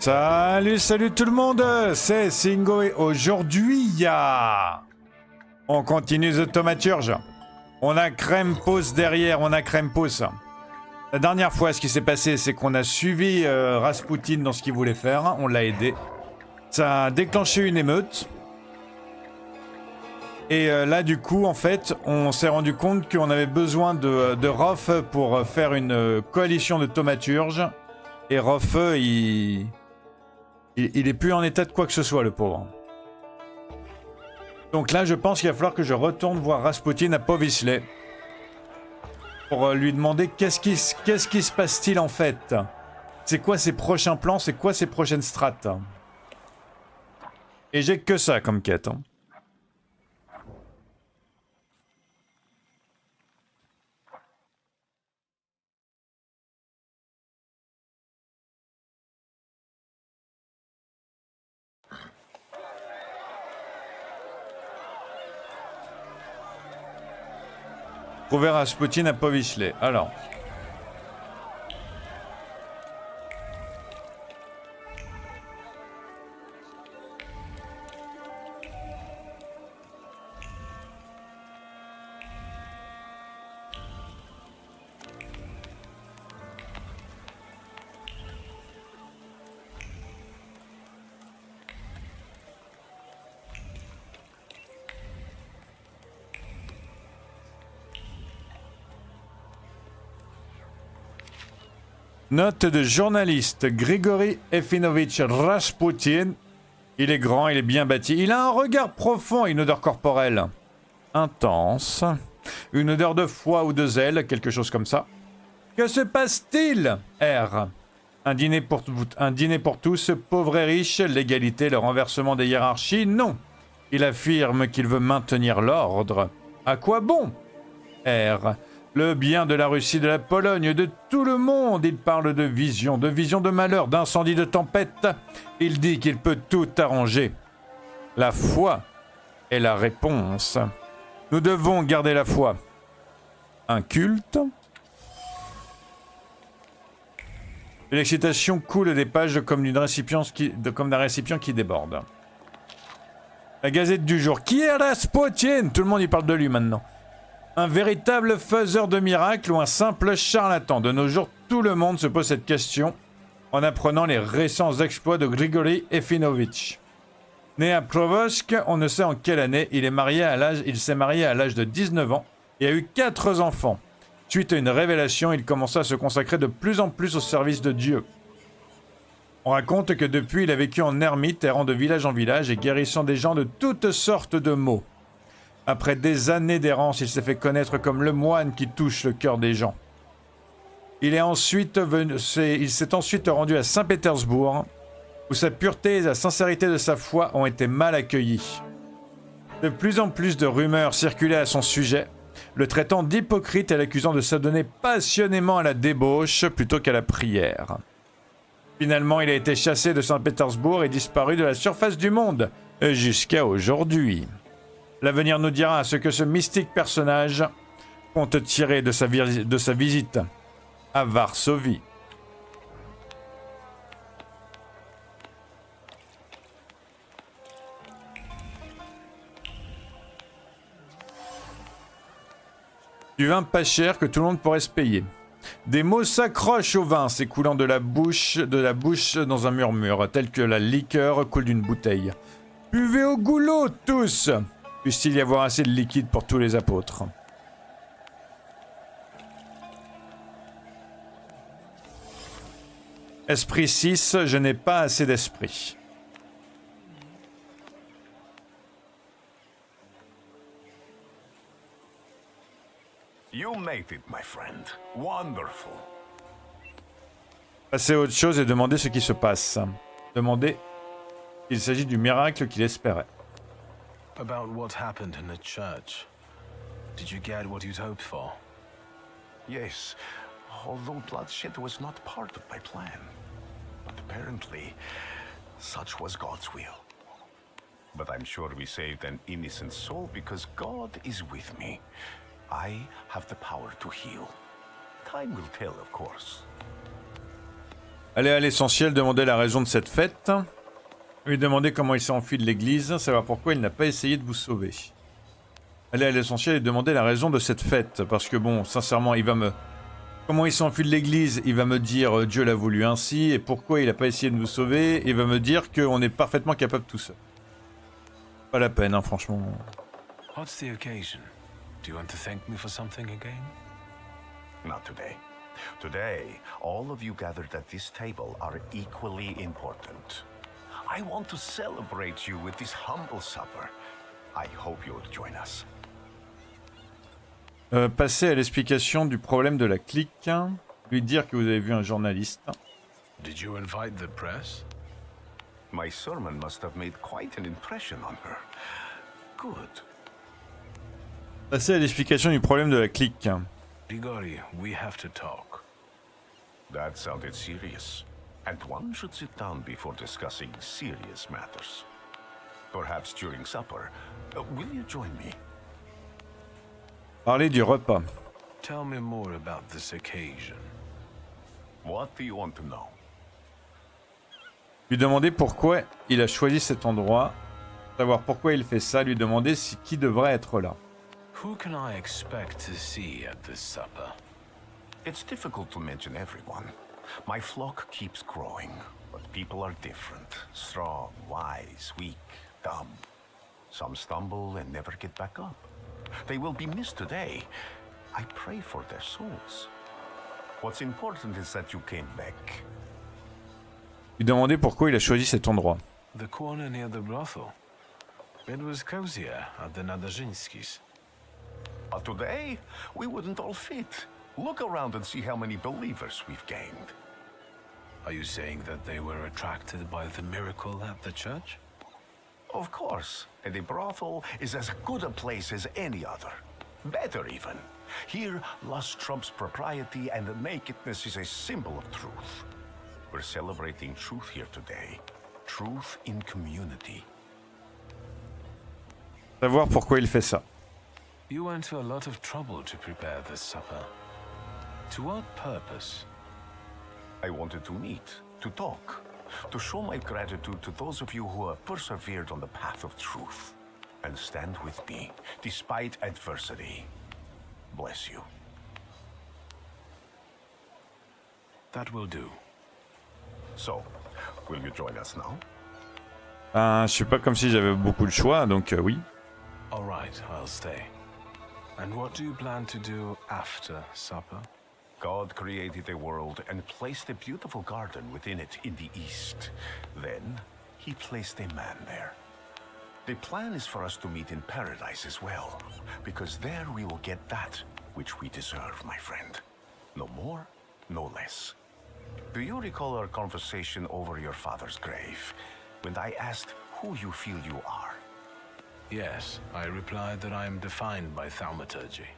Salut tout le monde, c'est Singo et aujourd'hui, on continue The Thaumaturge. On a Krempus derrière, on a Krempus. La dernière fois, ce qui s'est passé, c'est qu'on a suivi Rasputin dans ce qu'il voulait faire, on l'a aidé. Ça a déclenché une émeute. Et là, du coup, en fait, on s'est rendu compte qu'on avait besoin de Roth pour faire une coalition de thaumaturges. Et Roth, il est plus en état de quoi que ce soit, le pauvre. Donc là, je pense qu'il va falloir que je retourne voir Rasputin à Povisley pour lui demander qu'est-ce qui se passe-t-il en fait. C'est quoi ses prochains plans, c'est quoi ses prochaines strates. Et j'ai que ça comme quête. Hein. Trouver Rasputin à Povisley. Alors. Note de journaliste, Grigory Efinovitch Rasputin. Il est grand, il est bien bâti. Il a un regard profond et une odeur corporelle intense. Une odeur de foie ou de zèle, quelque chose comme ça. Que se passe-t-il, R? Un dîner pour tous, pauvres et riches, l'égalité, le renversement des hiérarchies? Non. Il affirme qu'il veut maintenir l'ordre. À quoi bon, R? Le bien de la Russie, de la Pologne, de tout le monde. Il parle de vision de malheur, d'incendie, de tempête. Il dit qu'il peut tout arranger. La foi est la réponse. Nous devons garder la foi. Un culte. Et l'excitation coule des pages comme d'un récipient qui déborde. La Gazette du jour. Qui est Rasputin? Tout le monde y parle de lui maintenant. Un véritable faiseur de miracles ou un simple charlatan? De nos jours, tout le monde se pose cette question en apprenant les récents exploits de Grigory Efinovitch. Né à Provosk, on ne sait en quelle année, il s'est marié à l'âge de 19 ans et a eu 4 enfants. Suite à une révélation, il commença à se consacrer de plus en plus au service de Dieu. On raconte que depuis, il a vécu en ermite, errant de village en village et guérissant des gens de toutes sortes de maux. Après des années d'errance, il s'est fait connaître comme le moine qui touche le cœur des gens. Il s'est ensuite rendu à Saint-Pétersbourg, où sa pureté et la sincérité de sa foi ont été mal accueillies. De plus en plus de rumeurs circulaient à son sujet, le traitant d'hypocrite et l'accusant de s'adonner passionnément à la débauche plutôt qu'à la prière. Finalement, il a été chassé de Saint-Pétersbourg et disparu de la surface du monde, jusqu'à aujourd'hui. L'avenir nous dira ce que ce mystique personnage compte tirer de sa visite à Varsovie. Du vin pas cher que tout le monde pourrait se payer. Des mots s'accrochent au vin s'écoulant de la bouche dans un murmure, tel que la liqueur coule d'une bouteille. Buvez au goulot, tous! Puisse-t-il y avoir assez de liquide pour tous les apôtres? Esprit 6, je n'ai pas assez d'esprit. You made it, my friend. Wonderful. Passer à autre chose et demander ce qui se passe. Demander s'il s'agit du miracle qu'il espérait. About what happened in the church. Did you get what you'd hoped for? Yes, although bloodshed was not part of my plan. But apparently, such was God's will. But I'm sure we saved an innocent soul because God is with me. I have the power to heal. Time will tell, of course. Aller à l'essentiel, demander la raison de cette fête. Lui demander comment il s'est enfui de l'église, savoir pourquoi il n'a pas essayé de vous sauver. Aller à l'essentiel et demander la raison de cette fête. Parce que bon, sincèrement, il va me... Comment il s'est enfui de l'église, il va me dire Dieu l'a voulu ainsi, et pourquoi il n'a pas essayé de nous sauver, il va me dire qu'on est parfaitement capable tout seul. Pas la peine, hein, franchement. What's the occasion? Do you want to thank me for something again? Not today. Today, all of you gathered at this table are equally important. I want to celebrate you with this humble supper. I hope you'll join us. Passer à l'explication du problème de la clique. Lui dire que vous avez vu un journaliste. Did you invite the press? My sermon must have made quite an impression on her. Good. Passer à l'explication du problème de la clique. Grigori, we have to talk. That sounded serious. And one should sit down before discussing serious matters. Perhaps during supper. Will you join me? Parler du repas. Tell me more about this occasion. What do you want to know? Lui demander pourquoi il a choisi cet endroit. Savoir pourquoi il fait ça. Lui demander qui devrait être là. Who can I expect to see at this supper? It's difficult to mention everyone. My flock keeps growing, but people are different. Strong, wise, weak, dumb. Some stumble and never get back up. They will be missed today. I pray for their souls. What's important is that you came back. Lui demander pourquoi il a choisi cet endroit. The corner near the brothel. It was cozier at the Nadrzynskis. But today, we wouldn't all fit. Look around and see how many believers we've gained. Are you saying that they were attracted by the miracle at the church? Of course, and the brothel is as good a place as any other. Better even. Here, lust trumps propriety and the nakedness is a symbol of truth. We're celebrating truth here today. Truth in community. Savoir pourquoi il fait ça. You went to a lot of trouble to prepare this supper. To what purpose? I wanted to meet, to talk, to show my gratitude to those of you who have persevered on the path of truth and stand with me despite adversity. Bless you. That will do. So, will you join us now? Je suis pas comme si j'avais beaucoup de choix, donc oui. All right, I'll stay. And what do you plan to do after supper? God created a world and placed a beautiful garden within it in the east. Then, he placed a man there. The plan is for us to meet in paradise as well, because there we will get that which we deserve, my friend. No more, no less. Do you recall our conversation over your father's grave, when I asked who you feel you are? Yes, I replied that I am defined by thaumaturgy.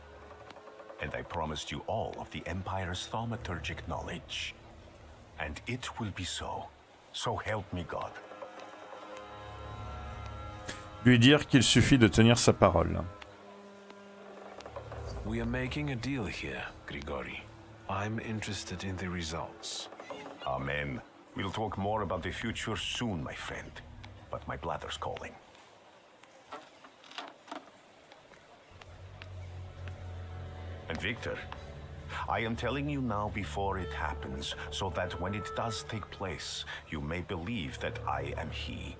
And I promised you all of the Empire's thaumaturgic knowledge. And it will be so. So help me God. Lui dire qu'il suffit de tenir sa parole. We are making a deal here, Grigori. I'm interested in the results. Amen. We'll talk more about the future soon, my friend. But my bladder's calling. And Victor, I am telling you now before it happens, so that when it does take place, you may believe that I am he.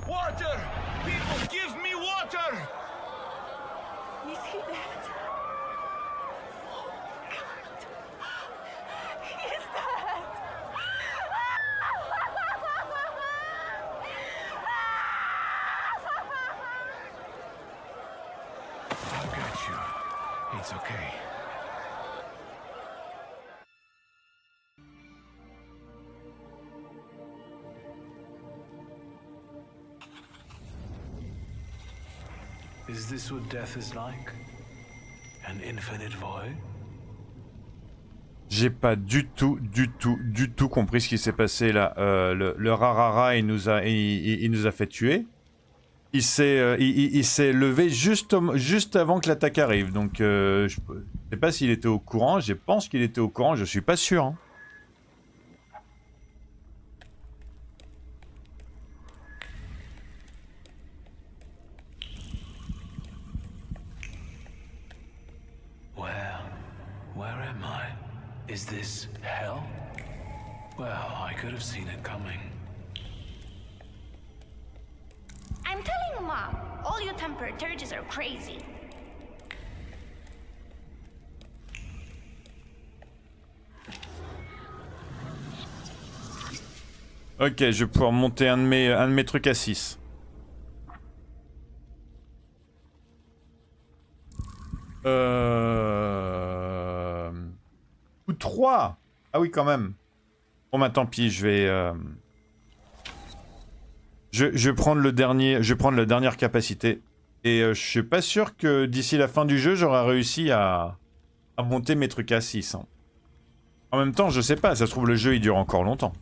Water! People, give me water! Is he dead? Oh, God. He's dead! I'll get you. It's okay. Is this what death is like? An infinite void? J'ai pas du tout compris ce qui s'est passé là. Le Rarara, il nous a fait tuer. Il s'est levé juste avant que l'attaque arrive. Donc je sais pas s'il était au courant. Je pense qu'il était au courant. Je suis pas sûr. Hein. Where am I? Is this hell? Well, I could have seen it coming. I'm telling Mom, all you temper turges are crazy. Ok, je vais pouvoir monter un de mes trucs à 6. Ou 3. Ah oui, quand même. Bon, bah tant pis, je vais... Je vais prendre le dernier, je vais prendre la dernière capacité. Et je suis pas sûr que d'ici la fin du jeu, j'aurai réussi à monter mes trucs à 6. Hein. En même temps, je sais pas, ça se trouve le jeu il dure encore longtemps.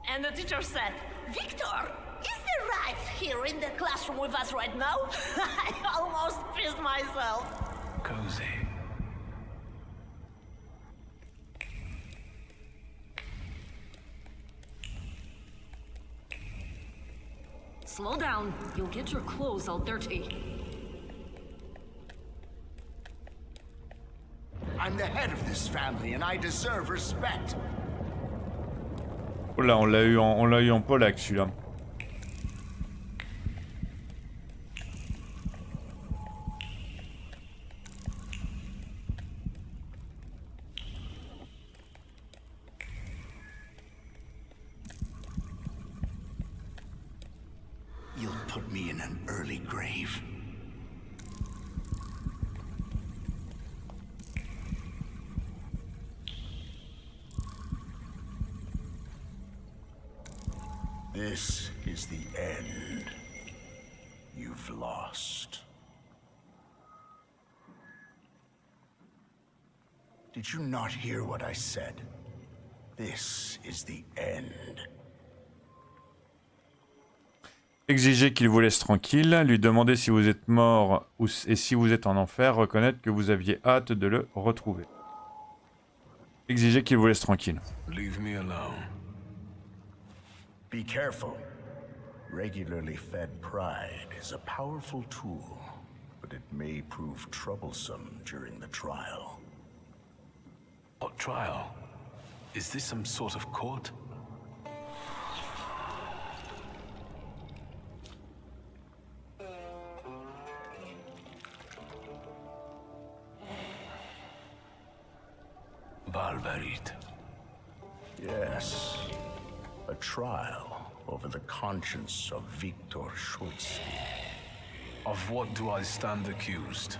And the teacher said, Victor, is the right here in the classroom with us right now? I almost pissed myself. Cozy. Slow down. You'll get your clothes all dirty. I'm the head of this family and I deserve respect. Oh là, on l'a eu en polac celui-là. You'll put me in an early grave. This is the end. You've lost. Did you not hear what I said? This is the end. Exiger qu'il vous laisse tranquille, lui demander si vous êtes mort et si vous êtes en enfer, reconnaître que vous aviez hâte de le retrouver. Exiger qu'il vous laisse tranquille. Leave me alone. Be careful. Regularly fed pride is a powerful tool, but it may prove troublesome during the trial. What trial? Is this some sort of court? Valverit. Yes. A trial over the conscience of Viktor Schultz. Of what do I stand accused?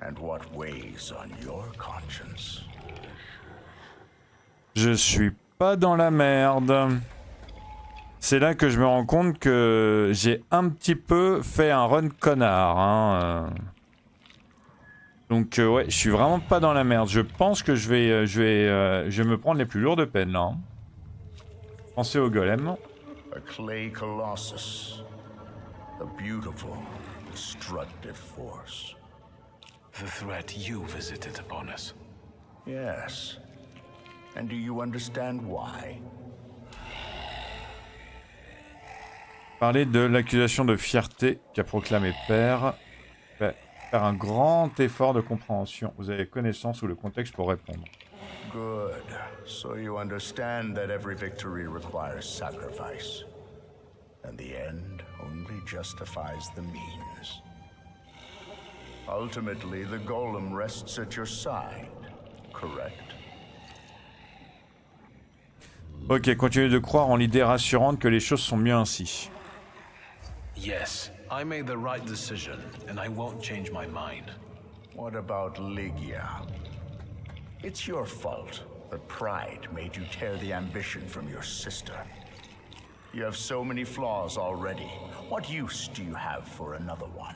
And what weighs on your conscience? Je suis pas dans la merde. C'est là que je me rends compte que j'ai un petit peu fait un run connard. Hein. Donc ouais, je suis vraiment pas dans la merde. Je pense que je vais me prendre les plus lourdes peines là. Hein. Pensez au golem. A clay colossus. A beautiful, destructive force. The threat you visited upon us. Yes. And do you understand why? Parler de l'accusation de fierté qu'a proclamé Père. Faire un grand effort de compréhension. Vous avez connaissance ou le contexte pour répondre. Good. So you understand that every victory requires sacrifice. And the end only justifies the means. Ultimately, the golem rests at your side, correct? Ok, continuez de croire en l'idée rassurante que les choses sont mieux ainsi. Yes, I made the right decision, and I won't change my mind. What about Lygia? It's your fault that pride made you tear the ambition from your sister. You have so many flaws already. What use do you have for another one?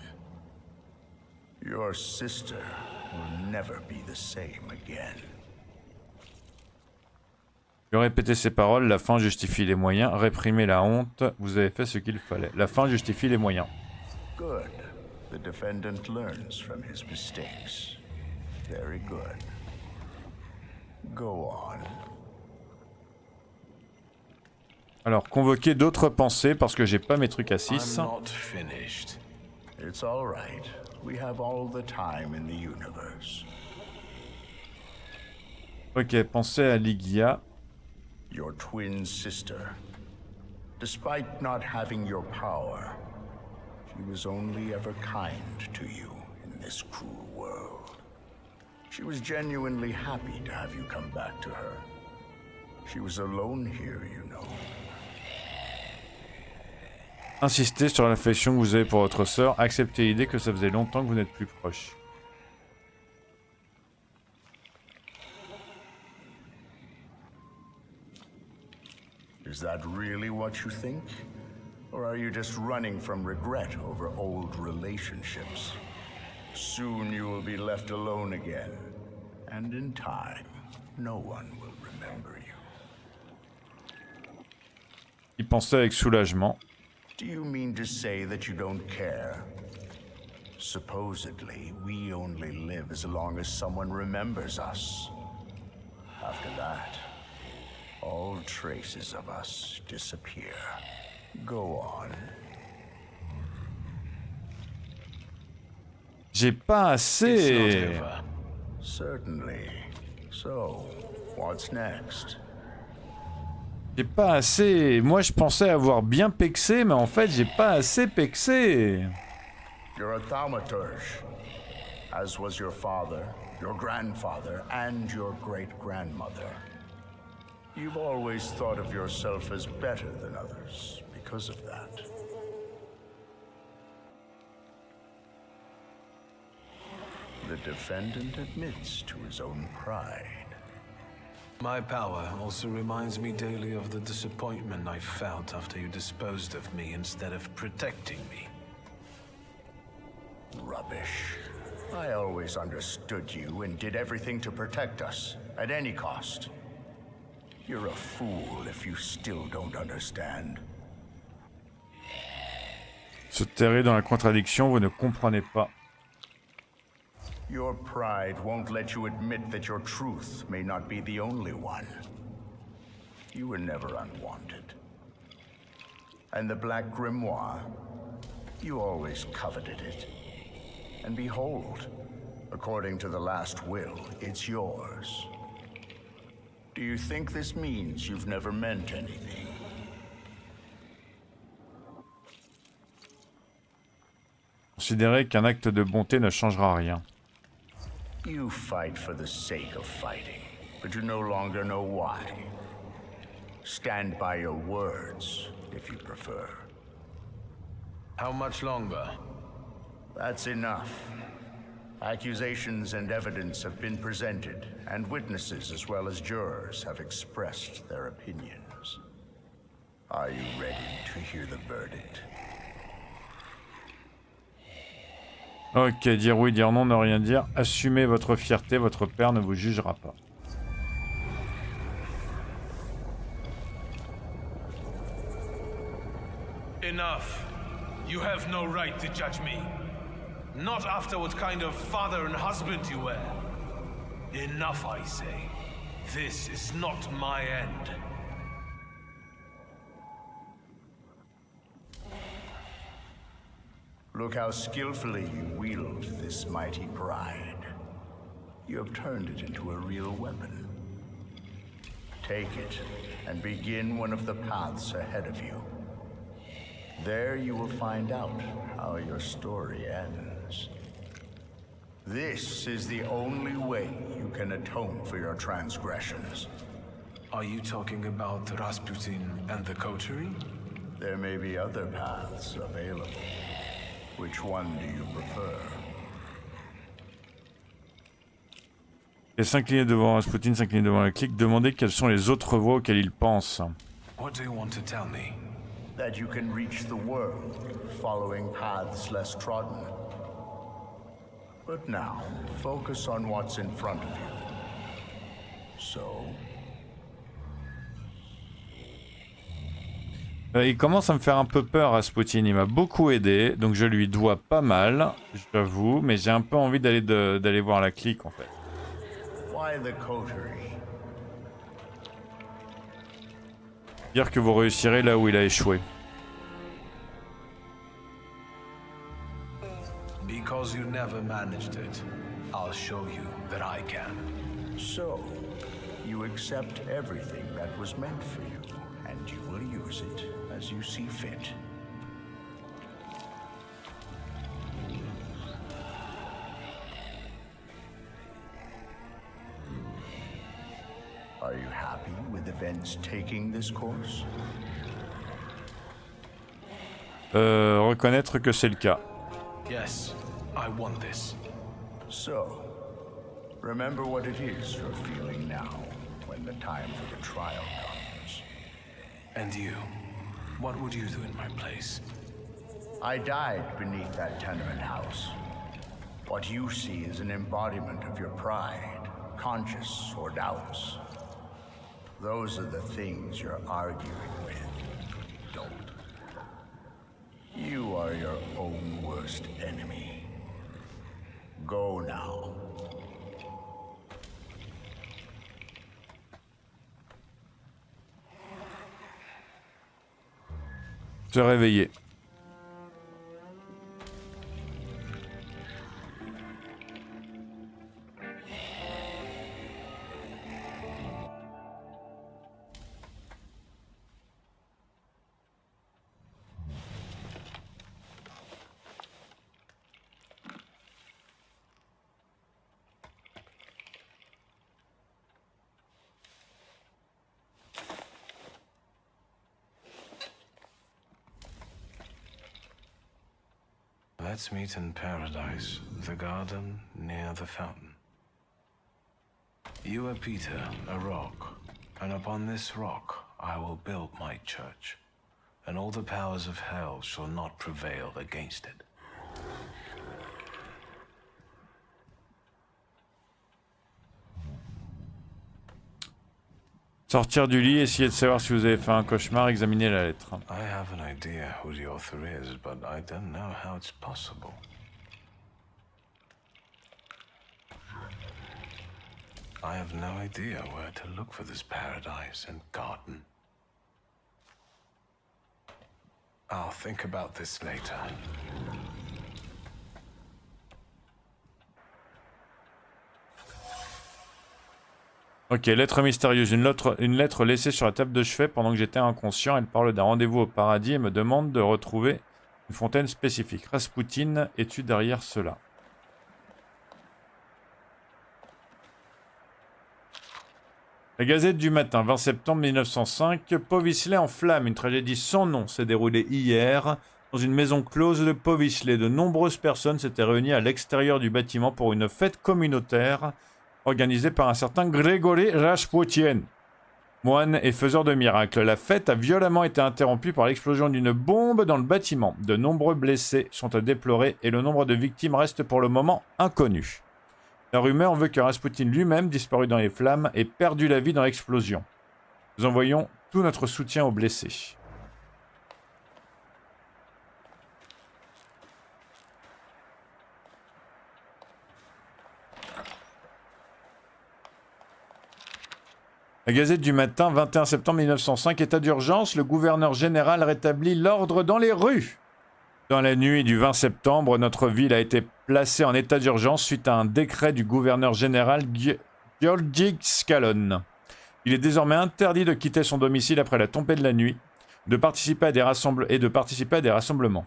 Your sister will never be the same again. Je vais répéter ces paroles, la fin justifie les moyens, réprimer la honte, vous avez fait ce qu'il fallait. La fin justifie les moyens. Good. The defendant learns from his mistakes. Very good. Go on. Alors, convoquer d'autres pensées parce que j'ai pas mes trucs à 6. I'm not finished. It's all right. We have all the time in the universe. Ok, pensez à Lygia. Your twin sister. Despite not having your power, she was only ever kind to you in this cruel world. She was genuinely happy to have you come back to her. She was alone here, you know. Insistez sur l'affection que vous avez pour votre sœur. Acceptez l'idée que ça faisait longtemps que vous n'êtes plus proches. Is that really what you think? Or are you just running from regret over old relationships? Soon you will be left alone again. And in time, no one will remember you. Il pensait avec soulagement. Do you mean to say that you don't care? Supposedly, we only live as long as someone remembers us. After that, all traces of us disappear. Go on. J'ai pas It's not assez. over. Certainly. So, what's next? J'ai pas assez. Moi, je pensais avoir bien pexé, mais en fait, j'ai pas assez pexé. You're a thaumaturge, as was your father, your grandfather, and your great-grandmother. You've always thought of yourself as better than others because of that. The defendant admits to his own pride. My power also reminds me daily of the disappointment I felt after you disposed of me instead of protecting me. Rubbish. I always understood you and did everything to protect us, at any cost. You're a fool if you still don't understand. Se terrer dans la contradiction, vous ne comprenez pas. Your pride won't let you admit that your truth may not be the only one. You were never unwanted. And the Black Grimoire, you always coveted it. And behold, according to the last will, it's yours. Do you think this means you've never meant anything? Considérez qu'un acte de bonté ne changera rien. You fight for the sake of fighting, but you no longer know why. Stand by your words, if you prefer. How much longer? That's enough. Accusations and evidence have been presented, and witnesses as well as jurors have expressed their opinions. Are you ready to hear the verdict? Ok, dire oui, dire non, ne rien dire. Assumez votre fierté, votre père ne vous jugera pas. Enough. You have no right to judge me. Not after what kind of father and husband you were. Enough, I say. This is not my end. Look how skillfully you wield this mighty pride. You have turned it into a real weapon. Take it and begin one of the paths ahead of you. There you will find out how your story ends. This is the only way you can atone for your transgressions. Are you talking about Rasputin and the coterie? There may be other paths available. Which one do you prefer? Et s'incliner devant Rasputin, s'incliner devant la clique, demandez quelles sont les autres voies auxquelles il pense. What do you want to tell me? that you can reach the world following paths less trodden. But now, focus on what's in front of you. So, il commence à me faire un peu peur, Rasputin. Il m'a beaucoup aidé, donc je lui dois pas mal, j'avoue, mais j'ai un peu envie d'aller voir la clique en fait. why the coterie? Dire que vous réussirez là où il a échoué. Because you never managed it, I'll show you that I can. So, you accept everything that was meant for you, and you will use it as you see fit. Are you happy with events taking this course? Reconnaître que c'est le cas. Yes, I want this. So, remember what it is you're feeling now, when the time for the trial comes. And you? What would you do in my place? I died beneath that tenement house. What you see is an embodiment of your pride, conscious or doubts. Those are the things you're arguing with. Don't. You are your own worst enemy. Go now. Se réveiller. Let's meet in paradise, the garden near the fountain. You are Peter, a rock, and upon this rock I will build my church, and all the powers of hell shall not prevail against it. Sortir du lit, essayer de savoir si vous avez fait un cauchemar, examiner la lettre. I have an idea who the author is, but I don't know how it's possible. I have no idea where to look for this paradise and garden. I'll think about this later. Ok, lettre mystérieuse. Une lettre laissée sur la table de chevet pendant que j'étais inconscient. Elle parle d'un rendez-vous au paradis et me demande de retrouver une fontaine spécifique. Rasputin, es-tu derrière cela? La Gazette du matin, 20 septembre 1905. Powiśle en flammes. Une tragédie sans nom s'est déroulée hier dans une maison close de Powiśle. De nombreuses personnes s'étaient réunies à l'extérieur du bâtiment pour une fête communautaire organisée par un certain Grégory Rasputin, moine et faiseur de miracles. La fête a violemment été interrompue par l'explosion d'une bombe dans le bâtiment. De nombreux blessés sont à déplorer et le nombre de victimes reste pour le moment inconnu. La rumeur veut que Rasputin lui-même, disparu dans les flammes, ait perdu la vie dans l'explosion. Nous envoyons tout notre soutien aux blessés. La Gazette du matin, 21 septembre 1905, état d'urgence, le gouverneur général rétablit l'ordre dans les rues. Dans la nuit du 20 septembre, notre ville a été placée en état d'urgence suite à un décret du gouverneur général Georgi Scalon. Il est désormais interdit de quitter son domicile après la tombée de la nuit, de participer à des rassemblements.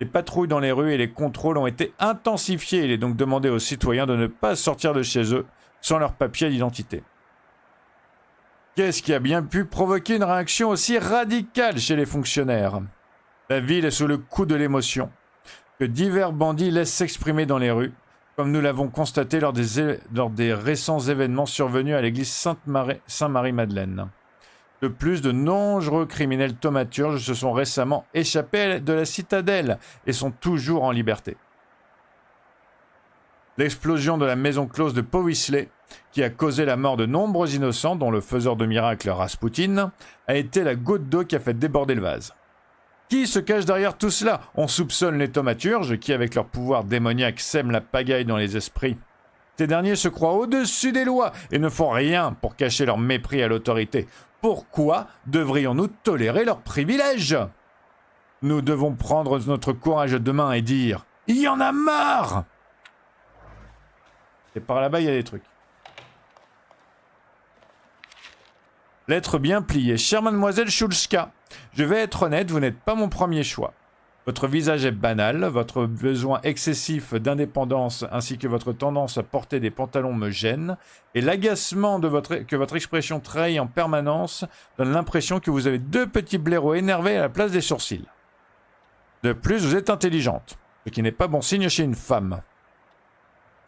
Les patrouilles dans les rues et les contrôles ont été intensifiés. Il est donc demandé aux citoyens de ne pas sortir de chez eux sans leur papier d'identité. Qu'est-ce qui a bien pu provoquer une réaction aussi radicale chez les fonctionnaires? La ville est sous le coup de l'émotion, que divers bandits laissent s'exprimer dans les rues, comme nous l'avons constaté lors des récents événements survenus à l'église Sainte-Marie-Madeleine. De plus, de nombreux criminels thaumaturges se sont récemment échappés de la citadelle et sont toujours en liberté. L'explosion de la maison close de Powisley, qui a causé la mort de nombreux innocents, dont le faiseur de miracles Rasputin, a été la goutte d'eau qui a fait déborder le vase. Qui se cache derrière tout cela? On soupçonne les thaumaturges, qui avec leur pouvoir démoniaque sèment la pagaille dans les esprits. Ces derniers se croient au-dessus des lois et ne font rien pour cacher leur mépris à l'autorité. Pourquoi devrions-nous tolérer leurs privilèges? Nous devons prendre notre courage de main et dire « Il y en a marre !» Et par là-bas, il y a des trucs. Lettre bien pliée. Chère mademoiselle Schulska, je vais être honnête, vous n'êtes pas mon premier choix. Votre visage est banal, votre besoin excessif d'indépendance ainsi que votre tendance à porter des pantalons me gênent, et l'agacement que votre expression trahit en permanence donne l'impression que vous avez deux petits blaireaux énervés à la place des sourcils. De plus, vous êtes intelligente, ce qui n'est pas bon signe chez une femme.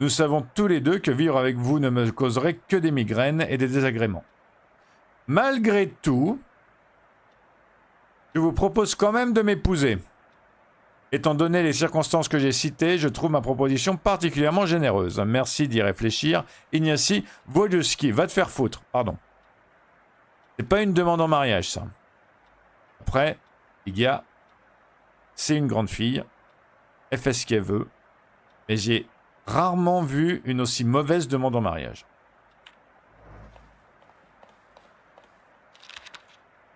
Nous savons tous les deux que vivre avec vous ne me causerait que des migraines et des désagréments. Malgré tout, je vous propose quand même de m'épouser. Étant donné les circonstances que j'ai citées, je trouve ma proposition particulièrement généreuse. Merci d'y réfléchir. Ignacy Wojewski, va te faire foutre, pardon. C'est pas une demande en mariage, ça. Après, les gars, c'est une grande fille. Elle fait ce qu'elle veut. Mais j'ai rarement vu une aussi mauvaise demande en mariage.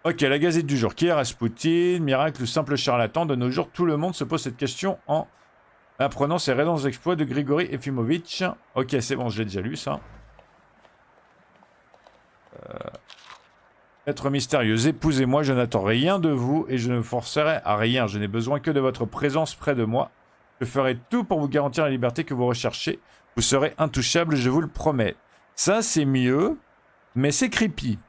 Ok, la Gazette du jour. Qui est Rasputin? Miracle ou simple charlatan? De nos jours, tout le monde se pose cette question en apprenant ses récents exploits de Grigory Efimovitch. Ok, c'est bon, je l'ai déjà lu, ça. Être mystérieuse, épousez-moi, je n'attends rien de vous et je ne forcerai à rien. Je n'ai besoin que de votre présence près de moi. Je ferai tout pour vous garantir la liberté que vous recherchez. Vous serez intouchable, je vous le promets. Ça, c'est mieux, mais c'est creepy.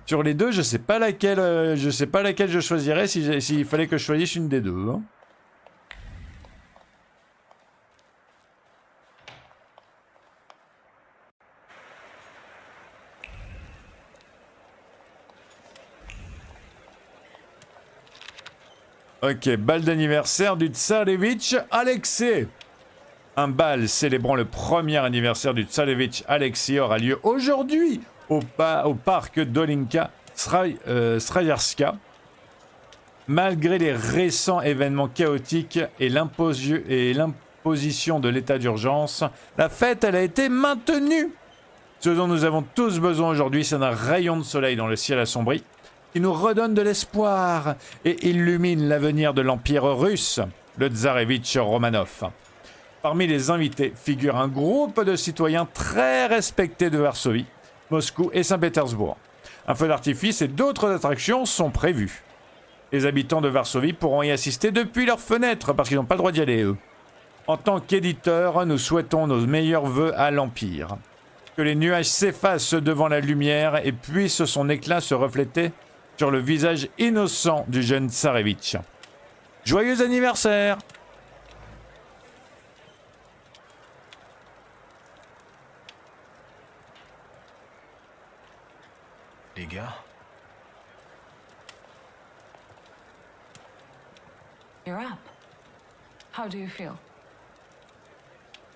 Sur les deux, je sais pas laquelle je choisirais s'il fallait que je choisisse une des deux. Hein. Ok, bal d'anniversaire du Tsarevitch Alexei. Un bal célébrant le premier anniversaire du Tsarevitch Alexei aura lieu aujourd'hui au parc d'Olinka Strayarska. Malgré les récents événements chaotiques et l'imposition de l'état d'urgence, la fête elle a été maintenue. Ce dont nous avons tous besoin aujourd'hui, c'est d'un rayon de soleil dans le ciel assombri qui nous redonne de l'espoir et illumine l'avenir de l'Empire russe, le Tsarevitch Romanov. Parmi les invités figure un groupe de citoyens très respectés de Varsovie, Moscou et Saint-Pétersbourg. Un feu d'artifice et d'autres attractions sont prévus. Les habitants de Varsovie pourront y assister depuis leurs fenêtres parce qu'ils n'ont pas le droit d'y aller, eux. En tant qu'éditeurs, nous souhaitons nos meilleurs vœux à l'Empire. Que les nuages s'effacent devant la lumière et puisse son éclat se refléter sur le visage innocent du jeune Tsarevitch. Joyeux anniversaire! Les gars? You're up. How do you feel?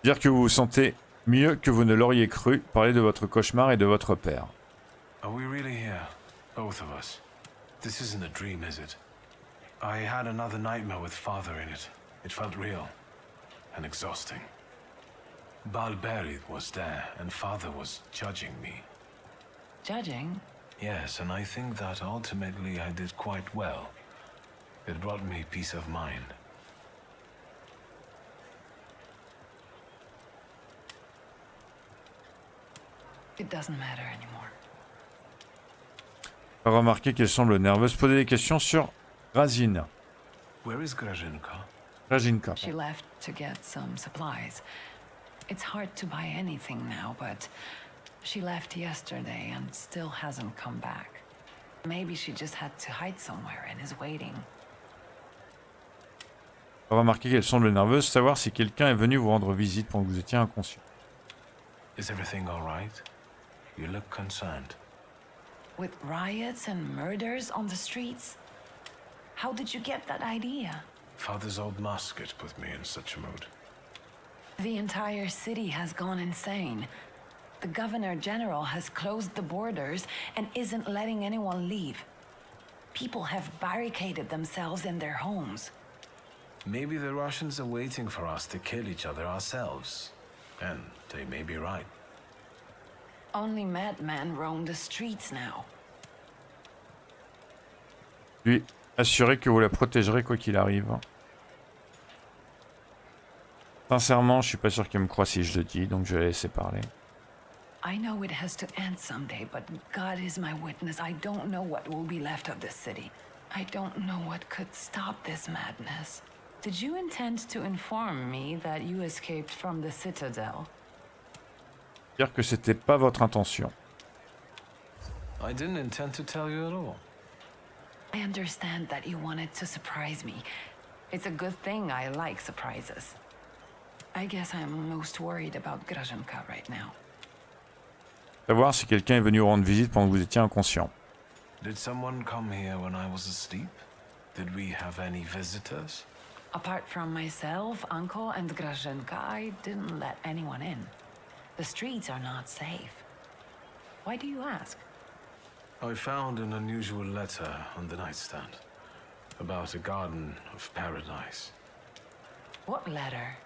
Dire que vous vous sentez mieux que vous ne l'auriez cru, parler de votre cauchemar et de votre père. Are we really here? Both of us. This isn't a dream, is it? I had another nightmare with Father in it. It felt real and exhausting. Balberid was there and Father was judging me. Judging? Yes, and I think that ultimately I did quite well. It brought me peace of mind. It doesn't matter anymore. Remarquez qu'elle semble nerveuse. Poser des questions sur Razina. Where is Grazinka? Rajinka. She left to get some supplies. It's hard to buy anything now, but she left yesterday and still hasn't come back. Maybe she just had to hide somewhere and is waiting. Remarquez qu'elle semble nerveuse. Savoir si quelqu'un est venu vous rendre visite pendant que vous étiez inconscient. Is everything all right? You look concerned. With riots and murders on the streets? How did you get that idea? Father's old musket put me in such a mood. The entire city has gone insane. The Governor General has closed the borders and isn't letting anyone leave. People have barricaded themselves in their homes. Maybe the Russians are waiting for us to kill each other ourselves. And they may be right. Only madmen roam the streets now. Lui, assurez que vous la protégerez quoi qu'il arrive. Sincèrement, je suis pas sûr qu'il me croit si je le dis, donc je vais la laisser parler. I know it has to end someday, but God is my witness. I don't know what will be left of this city. I don't know what could stop this madness. Did you intend to inform me that you escaped from the Citadel? Dire que c'était pas votre intention. I didn't intend to tell you at all. I understand that you wanted to surprise me. It's a good thing I like surprises. I guess I'm most worried about Graženka right now. Savoir si quelqu'un est venu rendre visite pendant que vous étiez inconscient. Did someone come here when I was asleep? Did we have any visitors? Apart from myself, Uncle, and Graženka, I didn't let anyone in. The streets are not safe. Why do you ask? I found an unusual letter on the nightstand about a garden of paradise. What letter?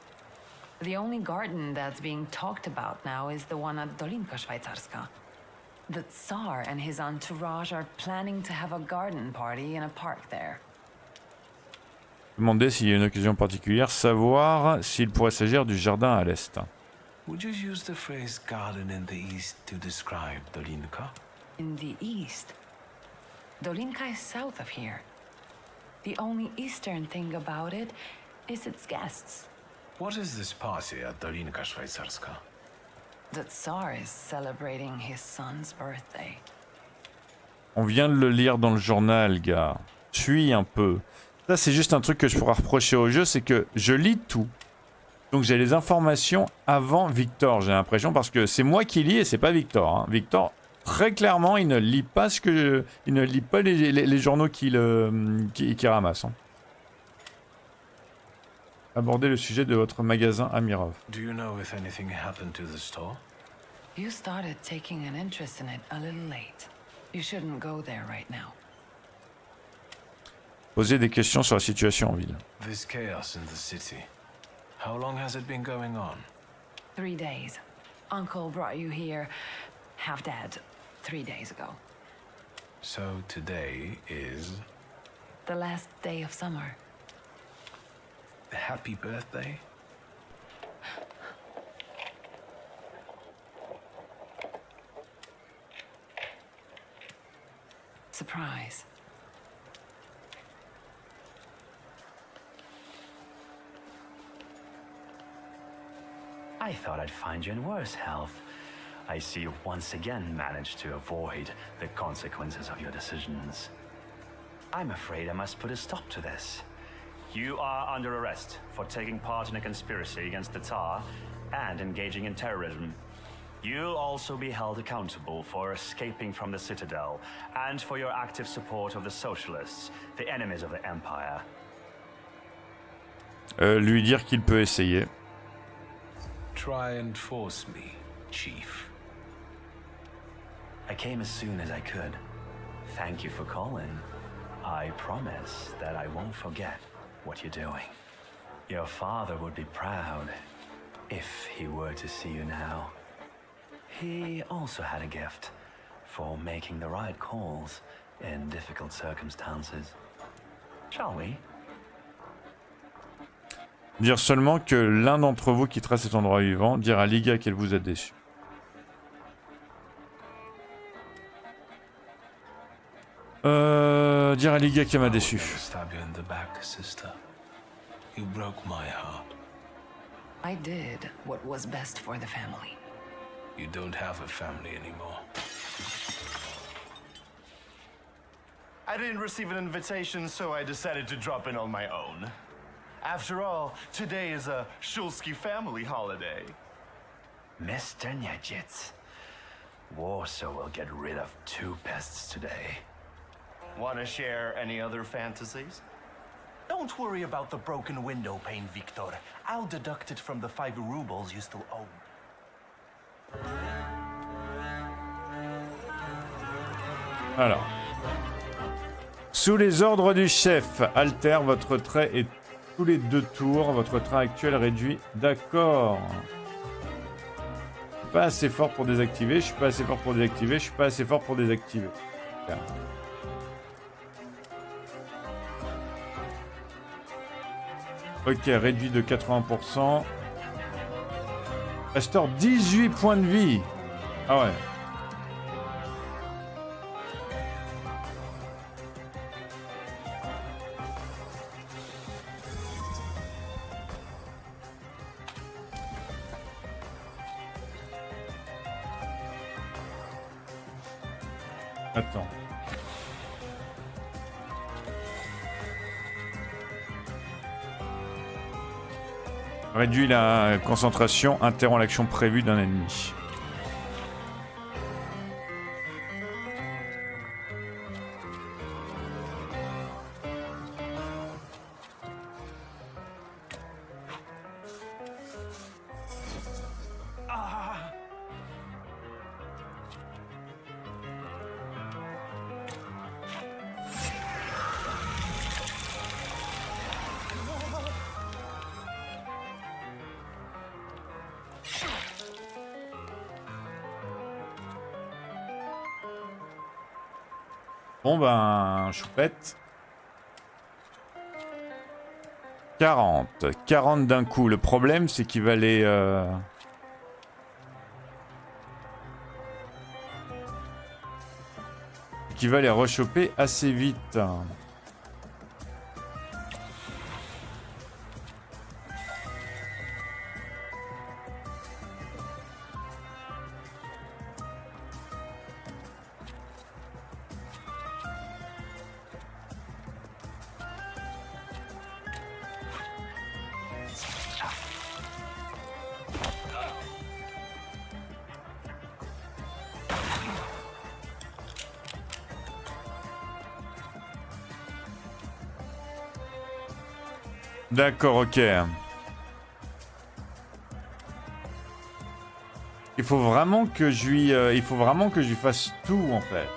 The only garden that's being talked about now is the one at Dolinka Szwajcarska. The Tsar and his entourage are planning to have a garden party in a park there. Demandez s'il y a une occasion particulière, savoir s'il pourrait s'agir du jardin à l'est. Would you use the phrase garden in the east to describe Dolinka? In the east. Dolinka is south of here. The only eastern thing about it is its guests. What is this party at Dolinka Szwajcarska? The Tsar is celebrating his son's birthday. On vient de le lire dans le journal, gars. Suis un peu. Ça, c'est juste un truc que je pourrais reprocher au jeu, c'est que je lis tout. Donc j'ai les informations avant Victor, j'ai l'impression, parce que c'est moi qui lis et c'est pas Victor. Hein. Victor, très clairement, il ne lit pas il ne lit pas les journaux qu'il ramasse. Hein. Abordez le sujet de votre magasin Amirov. Do you know if anything happened to the store? You started taking an interest in it a little late. You shouldn't go there right now. Posez des questions sur la situation en ville. This chaos in the city. How long has it been going on? 3 days. Uncle brought you here, half dead, 3 days ago. So today is... The last day of summer. Happy birthday? Surprise. I thought I'd find you in worse health. I see you've once again managed to avoid the consequences of your decisions. I'm afraid I must put a stop to this. You are under arrest for taking part in a conspiracy against the Tsar and engaging in terrorism. You'll also be held accountable for escaping from the Citadel and for your active support of the Socialists, the enemies of the Empire. Lui dire qu'il peut essayer. Try and force me, Chief. I came as soon as I could. Thank you for calling. I promise that I won't forget what you're doing. Your father would be proud if he were to see you now. He also had a gift for making the right calls in difficult circumstances. Shall we? Dire seulement que l'un d'entre vous quittera cet endroit vivant, dire à Liga qu'elle vous a déçu. Dire à Liga qu'elle m'a déçu. Stab you in the back, sister. You broke my heart. I did what was best for the family. You don't have a family anymore. I didn't receive an invitation, so I decided to drop in on my own. After all, today is a Shulsky family holiday. Mr. Nejits, Warsaw will get rid of 2 pests today. Want to share any other fantasies? Don't worry about the broken window pane, Victor. I'll deduct it from the 5 rubles you still owe. Alors. Sous les ordres du chef, alter votre trait et tous les 2 tours. Votre trait actuel réduit. D'accord. Je suis pas assez fort pour désactiver. Je suis pas assez fort pour désactiver. Je suis pas assez fort pour désactiver. Super. Ok, réduit de 80%. Restaure 18 points de vie. Ah ouais. Attends. Réduit la concentration, interrompt l'action prévue d'un ennemi. Bon ben, choupette. 40. 40 d'un coup. Le problème, c'est qu'il va les... qu'il va les rechoper assez vite. D'accord, ok. Il faut vraiment que je lui fasse tout en fait.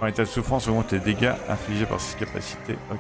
En état de souffrance, augmente les dégâts infligés par ses capacités. Ok.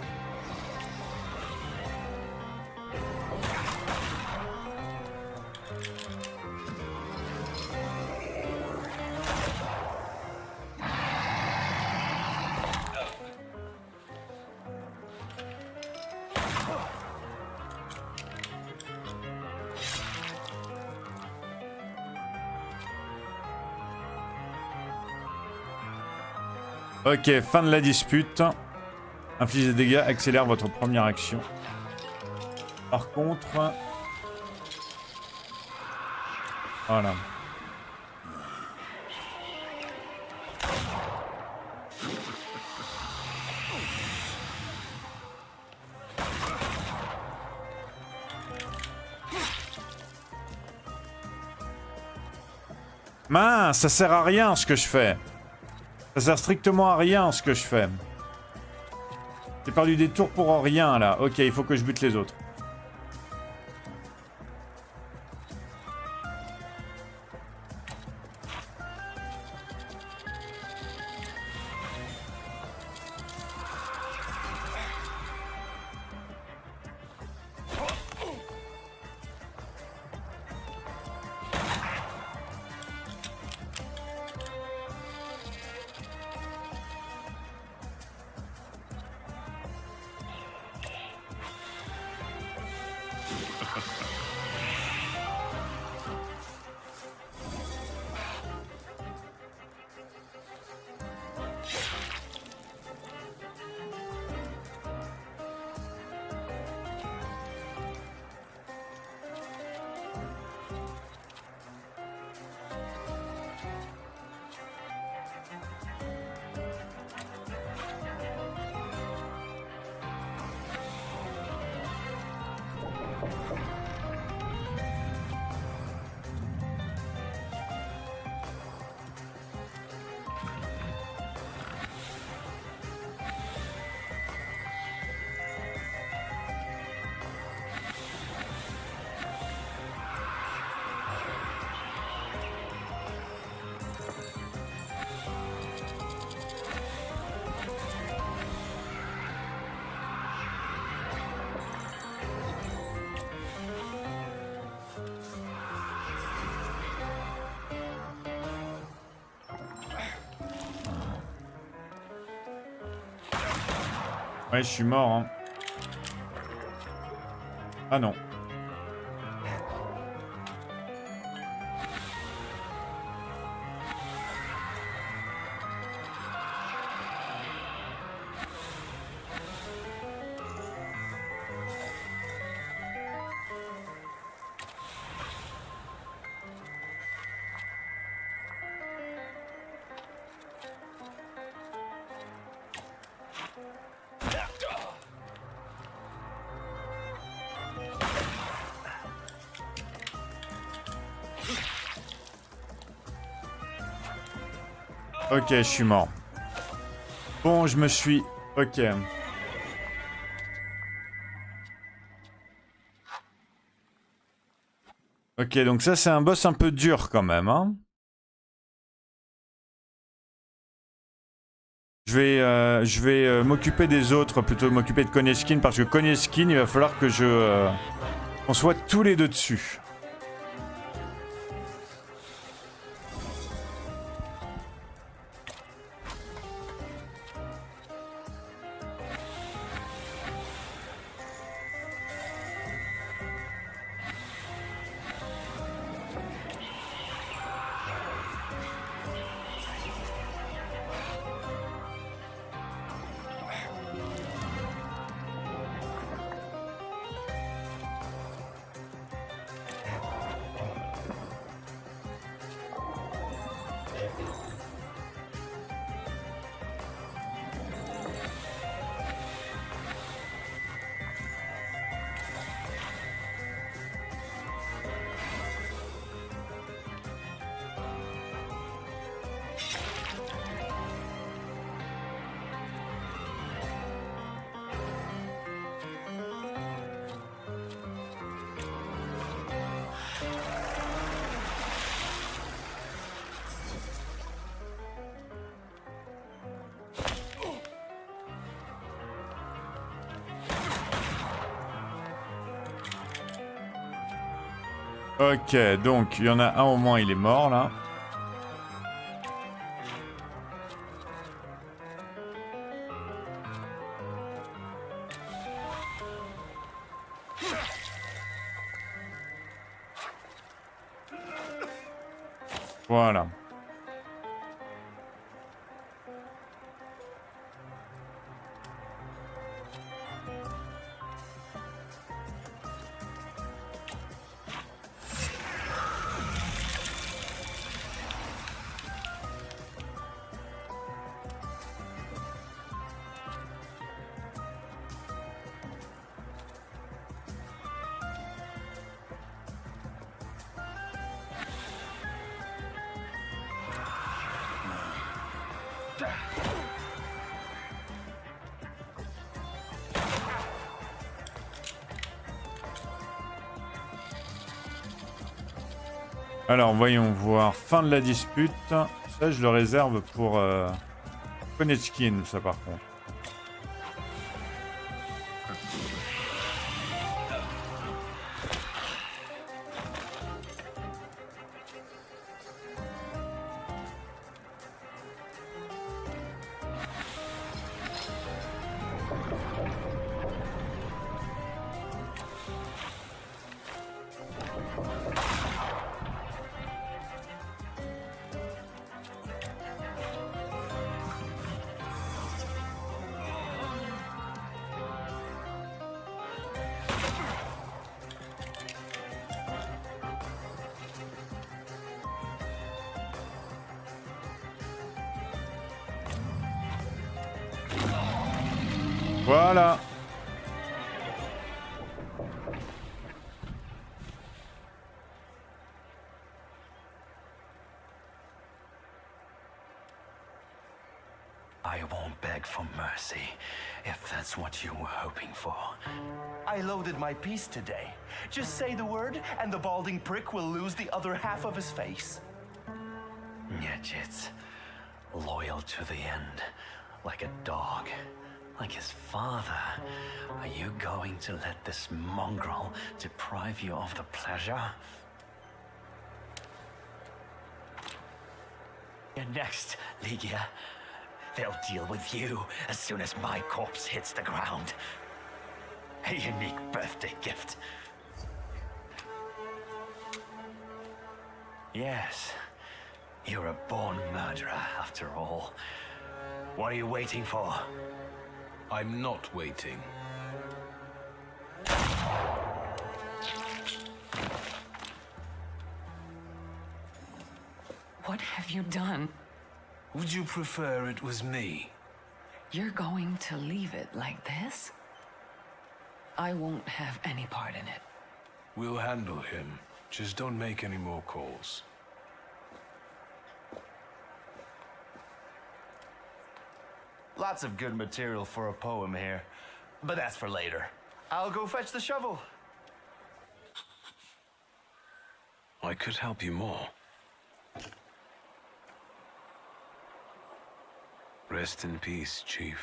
Ok, fin de la dispute. Infliger des dégâts, accélère votre première action. Par contre... Voilà. Mince, ça sert à rien ce que je fais. Ça sert strictement à rien ce que je fais. J'ai perdu des tours pour rien là. Ok, il faut que je bute les autres. Ouais, je suis mort, hein. Ah non. Ok, je suis mort. Bon, je me suis... Ok. Ok, donc ça c'est un boss un peu dur quand même, hein. Je vais m'occuper des autres, plutôt m'occuper de Koneskin, parce que Koneskin, il va falloir que on soit tous les deux dessus. Ok, donc il y en a un au moins, il est mort là. Voilà. Alors, voyons voir. Fin de la dispute. Ça, je le réserve pour Koneskin, ça par contre. Voilà. I won't beg for mercy, if that's what you were hoping for. I loaded my piece today. Just say the word, and the balding prick will lose the other half of his face. Nyejitz, loyal to the end, like a dog, like his father. Are you going to let this mongrel deprive you of the pleasure? You're next, Ligia. They'll deal with you as soon as my corpse hits the ground. A unique birthday gift. Yes, you're a born murderer after all. What are you waiting for? I'm not waiting. What have you done? Would you prefer it was me? You're going to leave it like this? I won't have any part in it. We'll handle him. Just don't make any more calls. Lots of good material for a poem here. But that's for later. I'll go fetch the shovel. I could help you more. Rest in peace, Chief.